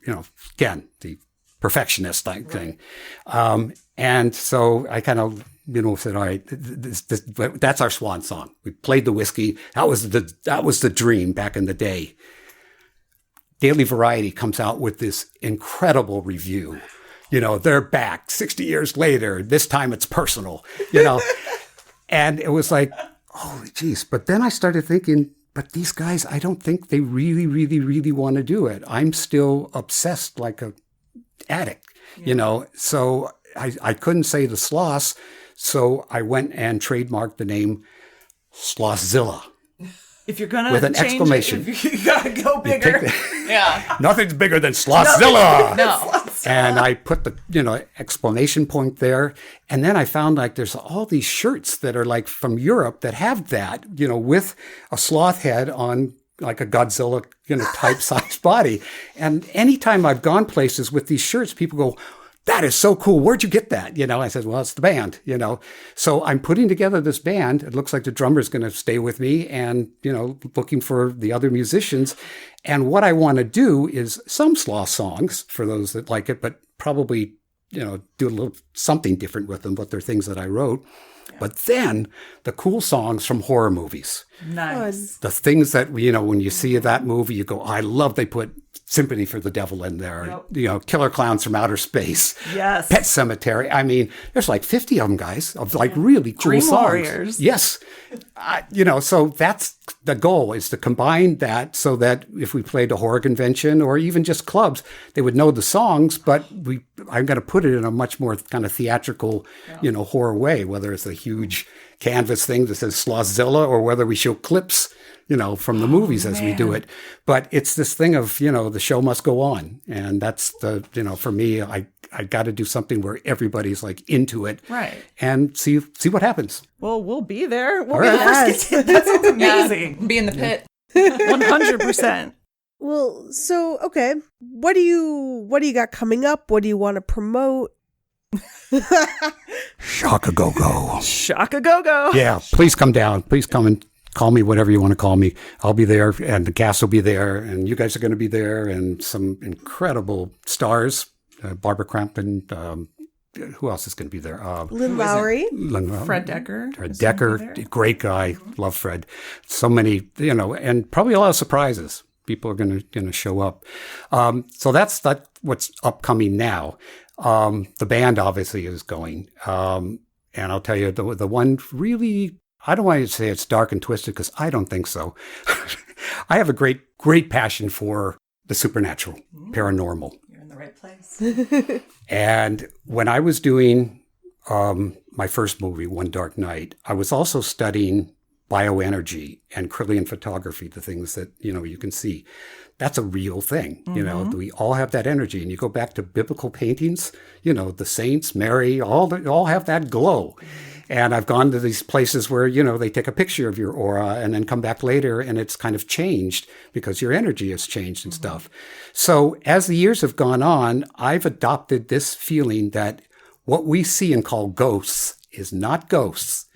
again, the perfectionist thing. And so I kind of, said, all right, that's our swan song. We played the Whiskey. That was the dream back in the day. Daily Variety comes out with this incredible review. They're back 60 years later. This time it's personal, And it was like, holy geez. But then I started thinking, but these guys, I don't think they really, really, really want to do it. I'm still obsessed like a addict, so I couldn't say the Sloss. So I went and trademarked the name Slothzilla. If you're gonna with an change exclamation, you gotta go bigger. Yeah. Nothing's bigger than Slothzilla. No. And I put the exclamation point there, and then I found like there's all these shirts that are like from Europe that have that, with a sloth head on like a Godzilla, type size body. And anytime I've gone places with these shirts, people go, "That is so cool. Where'd you get that?" I said, "Well, it's the band, So I'm putting together this band. It looks like the drummer's going to stay with me and, looking for the other musicians. And what I want to do is some sloth songs for those that like it, but probably, do a little something different with them, but they're things that I wrote. Yeah. But then the cool songs from horror movies. Nice. The things that, when you see that movie, you go, I love they put Sympathy for the Devil in there, Killer Clowns from Outer Space, yes, Pet Cemetery. I mean, there's like 50 of them, guys, of like really cool Dream songs. Warriors. Yes. So that's the goal, is to combine that so that if we played a horror convention or even just clubs, they would know the songs, but I'm going to put it in a much more kind of theatrical, horror way, whether it's a huge canvas thing that says Slothzilla or whether we show clips from the movies as we do it. But it's this thing of, the show must go on. And that's for me, I got to do something where everybody's like into it. Right. And see what happens. Well, we'll be there. We'll All be right. the first. That sounds amazing. Yeah. Be in the pit. 100%. Well, so, okay. What do you got coming up? What do you want to promote? Shock-a-go-go. Shock-a-go-go. Yeah, please come down. Please come and call me whatever you want to call me. I'll be there, and the cast will be there, and you guys are going to be there, and some incredible stars. Barbara Crampton. Who else is going to be there? Lynn Lowry. Fred Decker. Fred Decker, great guy. Love Fred. So many, and probably a lot of surprises. People are going to show up. So that's what's upcoming now. The band obviously is going. And I'll tell you, the one really, I don't want to say it's dark and twisted because I don't think so. I have a great, great passion for the supernatural, paranormal. You're in the right place. And when I was doing my first movie, One Dark Night, I was also studying bioenergy and Kirlian photography, the things that, you can see. That's a real thing. Mm-hmm. We all have that energy. And you go back to biblical paintings, the saints, Mary, all have that glow. And I've gone to these places where, they take a picture of your aura and then come back later and it's kind of changed because your energy has changed and stuff. So as the years have gone on, I've adopted this feeling that what we see and call ghosts is not ghosts.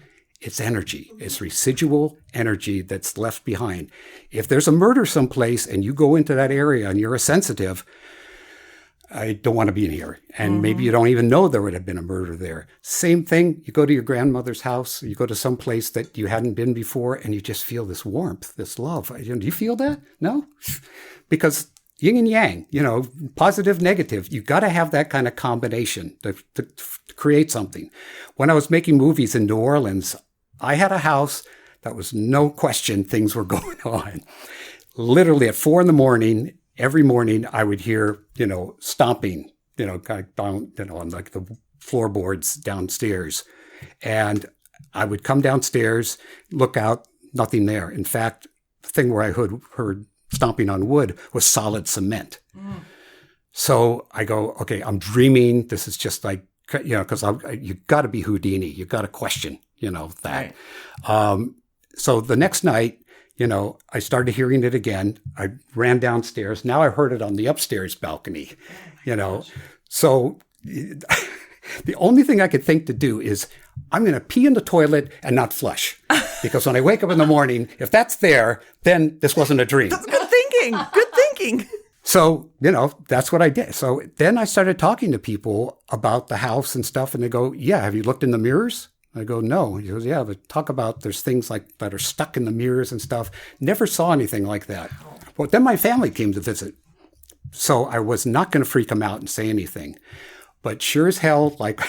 It's energy. It's residual energy that's left behind. If there's a murder someplace and you go into that area and you're a sensitive, I don't want to be in here. And maybe you don't even know there would have been a murder there. Same thing. You go to your grandmother's house, you go to some place that you hadn't been before, and you just feel this warmth, this love. Do you feel that? No? Because yin and yang, positive, negative. You got to have that kind of combination to create something. When I was making movies in New Orleans, I had a house that was no question things were going on. Literally at 4 a.m, every morning I would hear, stomping, kind of down, on like the floorboards downstairs. And I would come downstairs, look out, nothing there. In fact, the thing where I heard stomping on wood was solid cement. So I go, okay, I'm dreaming. This is just like, because you got to be Houdini. You got to question, that. Right. So the next night, I started hearing it again. I ran downstairs. Now I heard it on the upstairs balcony, So the only thing I could think to do is I'm going to pee in the toilet and not flush. Because when I wake up in the morning, if that's there, then this wasn't a dream. That's good thinking. Good thinking. So, that's what I did. So then I started talking to people about the house and stuff. And they go, yeah, have you looked in the mirrors? I go, no. He goes, yeah, but talk about there's things like that are stuck in the mirrors and stuff. Never saw anything like that. Well, then my family came to visit. So I was not going to freak them out and say anything. But sure as hell, like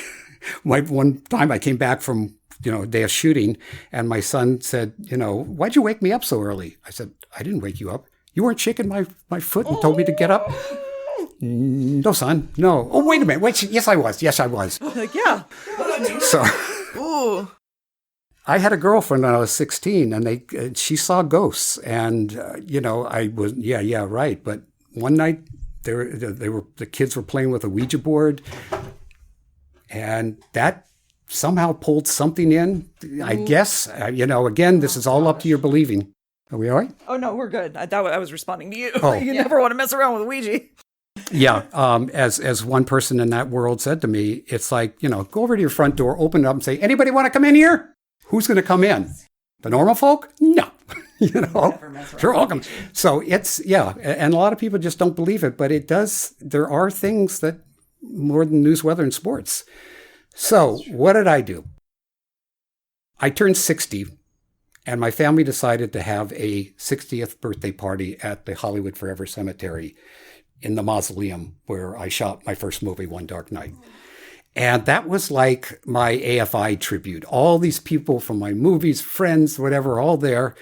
one time I came back from day of shooting. And my son said, why'd you wake me up so early? I said, I didn't wake you up. You weren't shaking my foot and told me to get up? No, son, no. Oh, wait a minute. Wait, yes, I was. Yes, I was. Like, yeah. So Ooh. I had a girlfriend when I was 16, and she saw ghosts. And, I was, yeah, right. But one night, the kids were playing with a Ouija board, and that somehow pulled something in, I guess. Again, this is all up to your believing. Are we all right? Oh, no, we're good. I was responding to you. Oh. You never want to mess around with Ouija. Yeah. As one person in that world said to me, it's like, go over to your front door, open it up and say, anybody want to come in here? Who's going to come in? The normal folk? No. Sure, welcome. So it's, and a lot of people just don't believe it, but it does. There are things that more than news, weather, and sports. So what did I do? I turned 60, and my family decided to have a 60th birthday party at the Hollywood Forever Cemetery in the mausoleum where I shot my first movie, One Dark Night. And that was like my AFI tribute. All these people from my movies, friends, whatever, all there.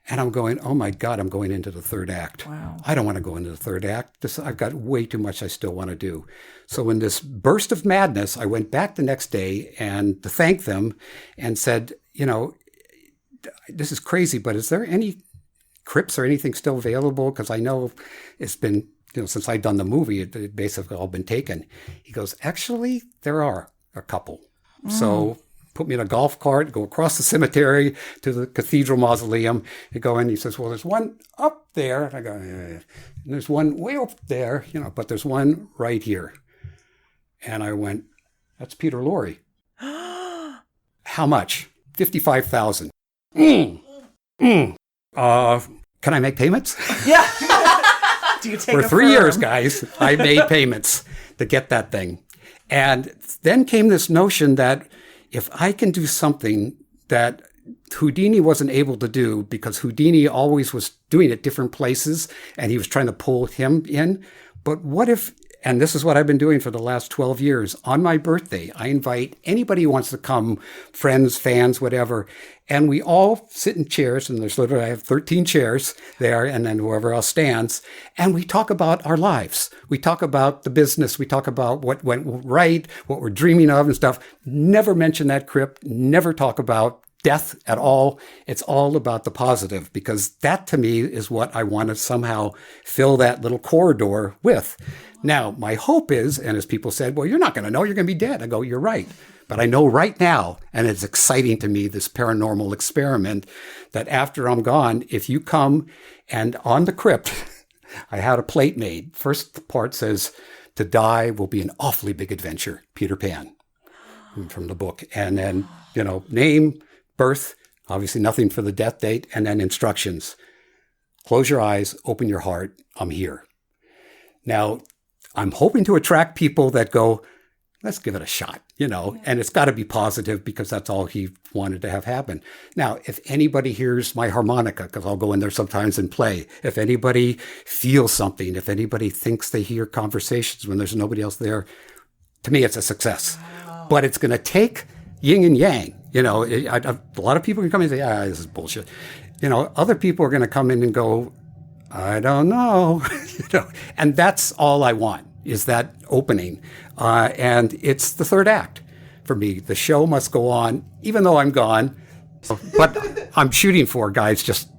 And I'm going, oh my God, I'm going into the third act. Wow. I don't want to go into the third act. I've got way too much I still want to do. So in this burst of madness, I went back the next day and to thank them and said, this is crazy, but is there any crypts or anything still available? Because I know it's been, since I'd done the movie, it basically all been taken. He goes, actually, there are a couple. So put me in a golf cart, go across the cemetery to the cathedral mausoleum. You go in, he says, well, there's one up there. And I go, yeah. And there's one way up there, but there's one right here. And I went, that's Peter Lorre. How much? $55,000. Can I make payments? Yeah. Do you take For 3 years, guys, I made payments to get that thing. And then came this notion that if I can do something that Houdini wasn't able to do, because Houdini always was doing it different places and he was trying to pull him in. But what if, and this is what I've been doing for the last 12 years, on my birthday, I invite anybody who wants to come, friends, fans, whatever, and we all sit in chairs, and there's literally, I have 13 chairs there, and then whoever else stands, and we talk about our lives. We talk about the business. We talk about what went right, what we're dreaming of and stuff. Never mention that crypt, never talk about death at all. It's all about the positive, because that to me is what I want to somehow fill that little corridor with. Now, my hope is, and as people said, well, you're not going to know, you're going to be dead. I go, you're right. But I know right now, and it's exciting to me, this paranormal experiment, that after I'm gone, if you come and on the crypt, I had a plate made. First part says, to die will be an awfully big adventure, Peter Pan, from the book. And then, name, birth, obviously nothing for the death date, and then instructions. Close your eyes, open your heart, I'm here. Now, I'm hoping to attract people that go, let's give it a shot, and it's got to be positive, because that's all he wanted to have happen. Now, if anybody hears my harmonica, because I'll go in there sometimes and play, if anybody feels something, if anybody thinks they hear conversations when there's nobody else there, to me, it's a success. Wow. But it's going to take yin and yang. A lot of people can come in and say, this is bullshit. Other people are going to come in and go, I don't know, and that's all I want, is that opening. And it's the third act for me. The show must go on, even though I'm gone. But I'm shooting for, guys, just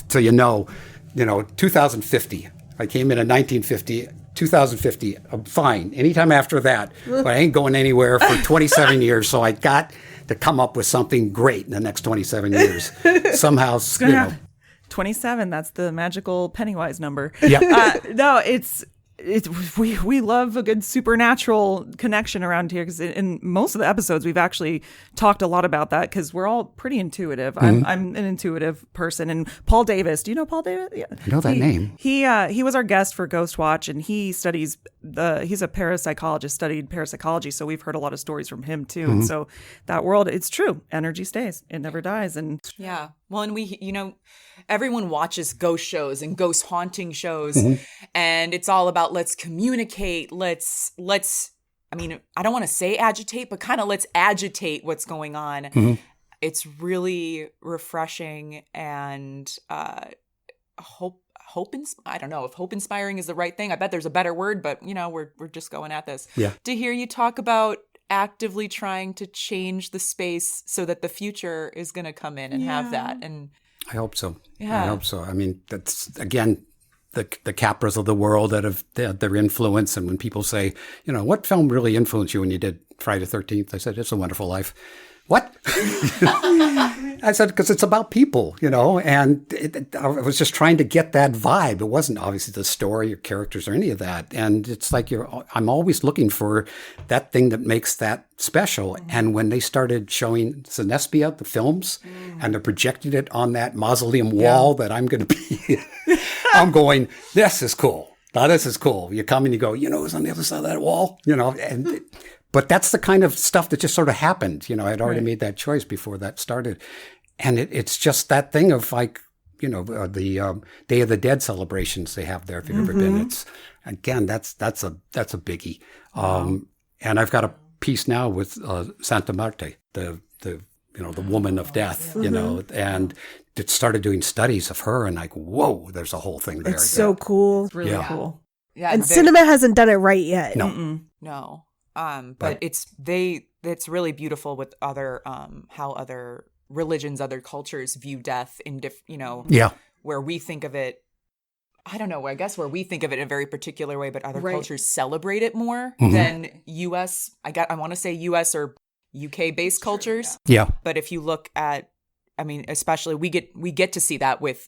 so 2050. I came in 1950, 2050. I'm fine. Anytime after that, but I ain't going anywhere for 27 years. So I got to come up with something great in the next 27 years. Somehow, 27, that's the magical Pennywise number. Yeah. No, we love a good supernatural connection around here, because in most of the episodes we've actually talked a lot about that, because we're all pretty intuitive. Mm-hmm. I'm an intuitive person, and Paul Davis, do you know Paul Davis? Yeah. I know that name. He was our guest for Ghost Watch, and he's a parapsychologist, studied parapsychology, so we've heard a lot of stories from him too. And so that world, it's true, energy stays, it never dies. And yeah, well, and we, everyone watches ghost shows and ghost haunting shows, and it's all about let's communicate, let's I mean, I don't want to say agitate, but kind of let's agitate what's going on. it's really refreshing and I don't know if hope inspiring is the right thing. I bet there's a better word, but we're just going at this. Yeah. To hear you talk about actively trying to change the space so that the future is going to come in and have that. And I hope so. Yeah. I hope so. I mean, that's again the Capras of the world that have their influence. And when people say, what film really influenced you when you did Friday the 13th? I said, It's a Wonderful Life. What? I said, because it's about people, and I was just trying to get that vibe. It wasn't obviously the story or characters or any of that. And it's like I'm always looking for that thing that makes that special. Mm-hmm. And when they started showing Zenespia, the films, and they projected it on that mausoleum wall that I'm going to be, I'm going, this is cool. Now this is cool. You come and you go, who's on the other side of that wall? But that's the kind of stuff that just sort of happened. I had already made that choice before that started. And it's just that thing of like, the Day of the Dead celebrations they have there. If you've ever been, it's again, that's a biggie. And I've got a piece now with Santa Marte, the woman of death, and it started doing studies of her and like, whoa, there's a whole thing there. It's so cool. It's really cool. Yeah. And cinema hasn't done it right yet. No. Mm-mm. No. But it's really beautiful with other how other religions, other cultures view death in where we think of it. I don't know. I guess where we think of it in a very particular way, but other cultures celebrate it more than U.S. I want to say U.S. or UK based cultures. Yeah. But if you look at, especially we get to see that with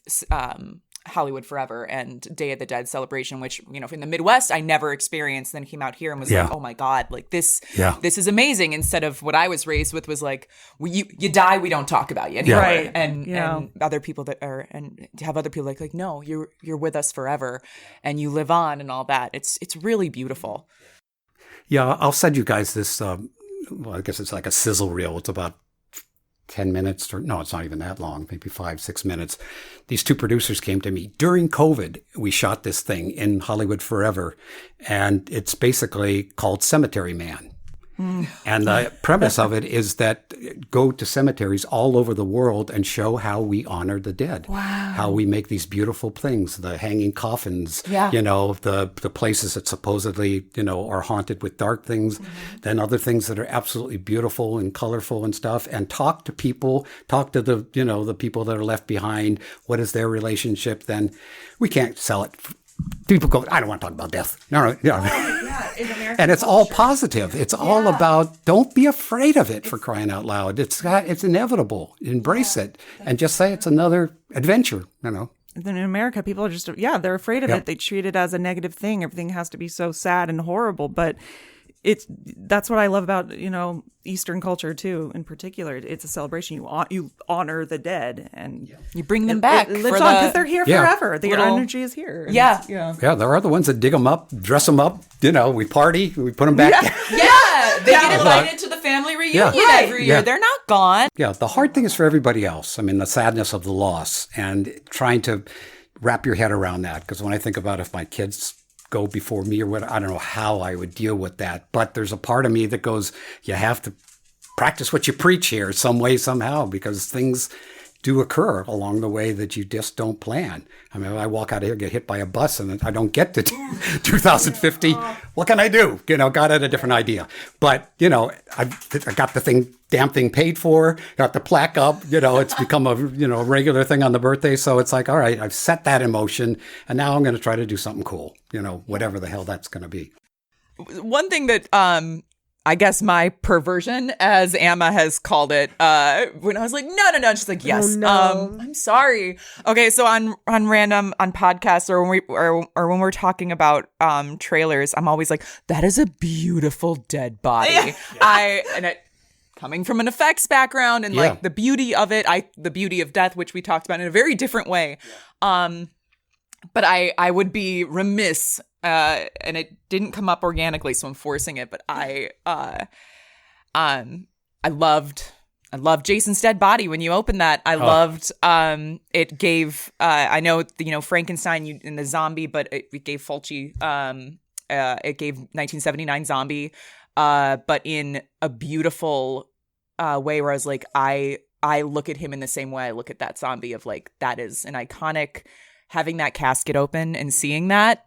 Hollywood Forever and Day of the Dead celebration, which, in the Midwest, I never experienced, then came out here and was like, oh my God, like this is amazing. Instead of what I was raised with was like, you die, we don't talk about you anymore. Right. And other people that are, and to have other people like, no, you're with us forever and you live on and all that. It's really beautiful. Yeah. I'll send you guys this, I guess it's like a sizzle reel. It's about 10 minutes no, it's not even that long, maybe 5-6 minutes. These two producers came to me during COVID. We shot this thing in Hollywood Forever, and it's basically called Cemetery Man. And the premise of it is that go to cemeteries all over the world and show how we honor the dead. Wow. How we make these beautiful things, the hanging coffins, the places that supposedly, are haunted with dark things, then other things that are absolutely beautiful and colorful and stuff, and talk to people, talk to the, the people that are left behind. What is their relationship? Then we can't sell it. People go, I don't want to talk about death. No. And it's all positive. It's all about, don't be afraid of it, for crying out loud. It's inevitable. Embrace it and just say it's another adventure, Then in America, people are just, they're afraid of it. They treat it as a negative thing. Everything has to be so sad and horrible. But that's what I love about, Eastern culture too, in particular. It's a celebration. You honor the dead and you bring them back. It lives on because they're here forever. Their energy is here. Yeah. There are the ones that dig them up, dress them up. We party, we put them back. They get invited to the family reunion every year. They're not gone. Yeah. The hard thing is for everybody else. The sadness of the loss and trying to wrap your head around that. Because when I think about if my kids go before me or what, I don't know how I would deal with that. But there's a part of me that goes, you have to practice what you preach here some way, somehow, because things do occur along the way that you just don't plan. I walk out of here, get hit by a bus, and I don't get to 2050. What can I do? God had a different idea. But, I got the damn thing paid for, got the plaque up, it's become a regular thing on the birthday. So it's like, all right, I've set that in motion, and now I'm going to try to do something cool, whatever the hell that's going to be. One thing that I guess my perversion, as Emma has called it, when I was like, no, she's like, yes, oh, no. I'm sorry. Okay, so on podcasts or when we're talking about trailers, I'm always like, that is a beautiful dead body. Coming from an effects background and like the beauty of it, the beauty of death, which we talked about in a very different way. But I would be remiss, and it didn't come up organically, so I'm forcing it. But I loved Jason's dead body when you opened that. I loved it gave I know Frankenstein in the zombie, but it gave Fulci it gave 1979 Zombie, but in a beautiful way where I was like, I I look at him in the same way I look at that zombie of like, that is an iconic, having that casket open and seeing that.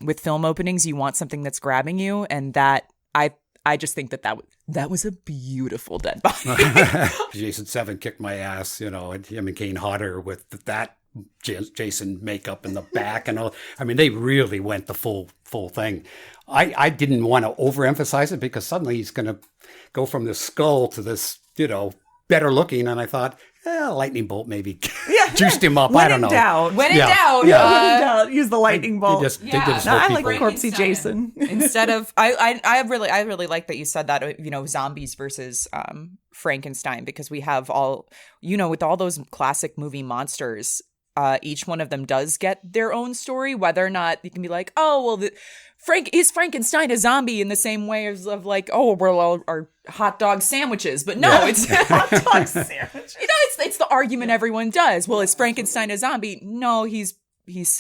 With film openings, you want something that's grabbing you, and that I just think that was a beautiful dead body. Jason 7 kicked my ass, and him and Kane Hodder with that Jason makeup in the back and all. I mean, they really went the full thing. I didn't want to overemphasize it because suddenly he's going to go from this skull to this, better looking, and I thought, lightning bolt maybe juiced him up. I don't know. When in doubt, use the lightning bolt. I like corpsey Jason. Instead of, I really like that you said that, zombies versus Frankenstein, because we have all, with all those classic movie monsters, each one of them does get their own story, whether or not you can be like, oh, well, is Frankenstein a zombie in the same way as of like, oh, well, our hot dog sandwiches? But no, it's hot dog sandwich. It's the argument everyone does. Well, is Frankenstein a zombie? No, he's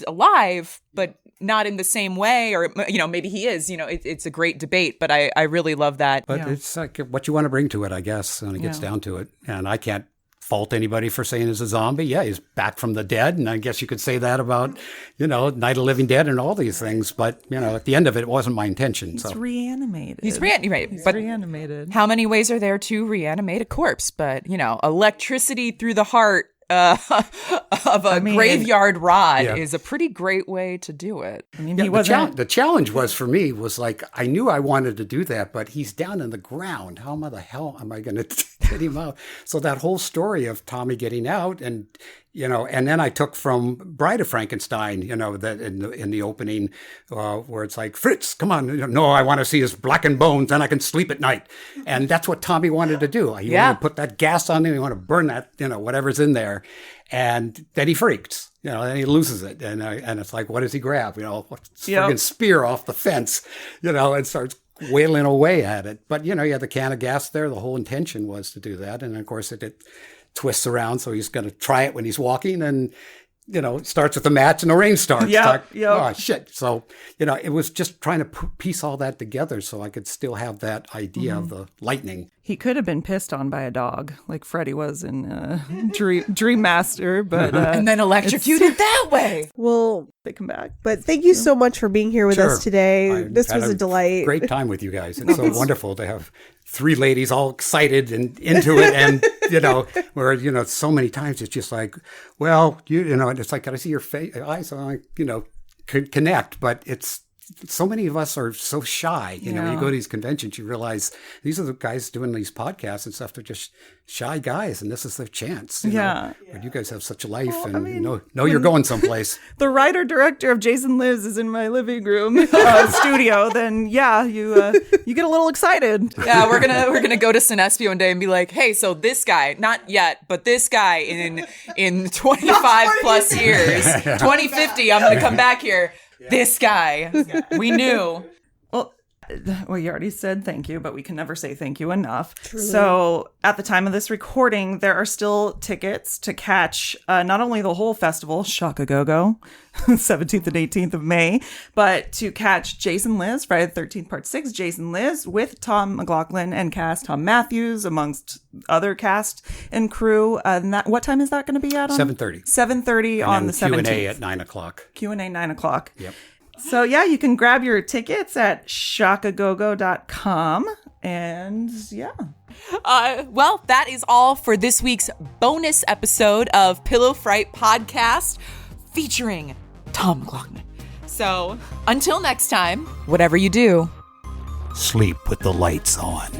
alive, but not in the same way, or maybe he is. It's a great debate, but I really love that. But it's like what you want to bring to it, I guess, when it gets down to it. And I can't fault anybody for saying he's a zombie. Yeah, he's back from the dead, and I guess you could say that about, Night of Living Dead and all these things. But at the end of it, it wasn't my intention. He's reanimated. He's reanimated. But reanimated. How many ways are there to reanimate a corpse? But electricity through the heart of a graveyard rod is a pretty great way to do it. I mean, the challenge was for me was like, I knew I wanted to do that, but he's down in the ground. How the hell am I going to get him out? So that whole story of Tommy getting out and then I took from Bride of Frankenstein, that in the opening, where it's like, Fritz, come on. No, I want to see his blackened bones, then I can sleep at night. And that's what Tommy wanted to do. He wanted to put that gas on him. He wanted to burn that, whatever's in there. And then he freaks, and he loses it. And it's like, what does he grab? Friggin' spear off the fence, and starts wailing away at it. But, you had the can of gas there. The whole intention was to do that. And of course it twists around, so he's going to try it when he's walking, and it starts with a match and the rain starts. Oh shit! So it was just trying to piece all that together so I could still have that idea of the lightning. He could have been pissed on by a dog, like Freddy was in Dream Master, but and then electrocuted that way. Well, they come back. But thank you so much for being here with us today. This was a delight. Great time with you guys. It's so wonderful to have three ladies all excited and into it, and where so many times it's just like, well, it's like, can I see your eyes? So I could connect, but it's. So many of us are so shy. When you go to these conventions, you realize these are the guys doing these podcasts and stuff. They're just shy guys, and this is their chance. But you guys have such a life, you're going someplace. The writer-director of Jason Lives is in my living room studio. Then you get a little excited. Yeah, we're gonna go to Sinespi one day and be like, hey, so this guy, not yet, but this guy in 25 plus years, 2050, I'm gonna come back here. This guy. We knew. Well, you already said thank you, but we can never say thank you enough. Truly. So at the time of this recording, there are still tickets to catch not only the whole festival, Shock-A-Go-Go, 17th and 18th of May, but to catch Jason Lives, Friday the 13th, Part 6, Jason Lives, with Tom McLoughlin and cast, Tom Matthews, amongst other cast and crew. What time is that going to be at? 7:30. 7:30 on the 17th. Q&A at 9 o'clock. Q&A 9 o'clock. Yep. So, you can grab your tickets at shockagogo.com. And, well, that is all for this week's bonus episode of Pillow Fright Podcast featuring Tom McLoughlin. So, until next time, whatever you do, sleep with the lights on.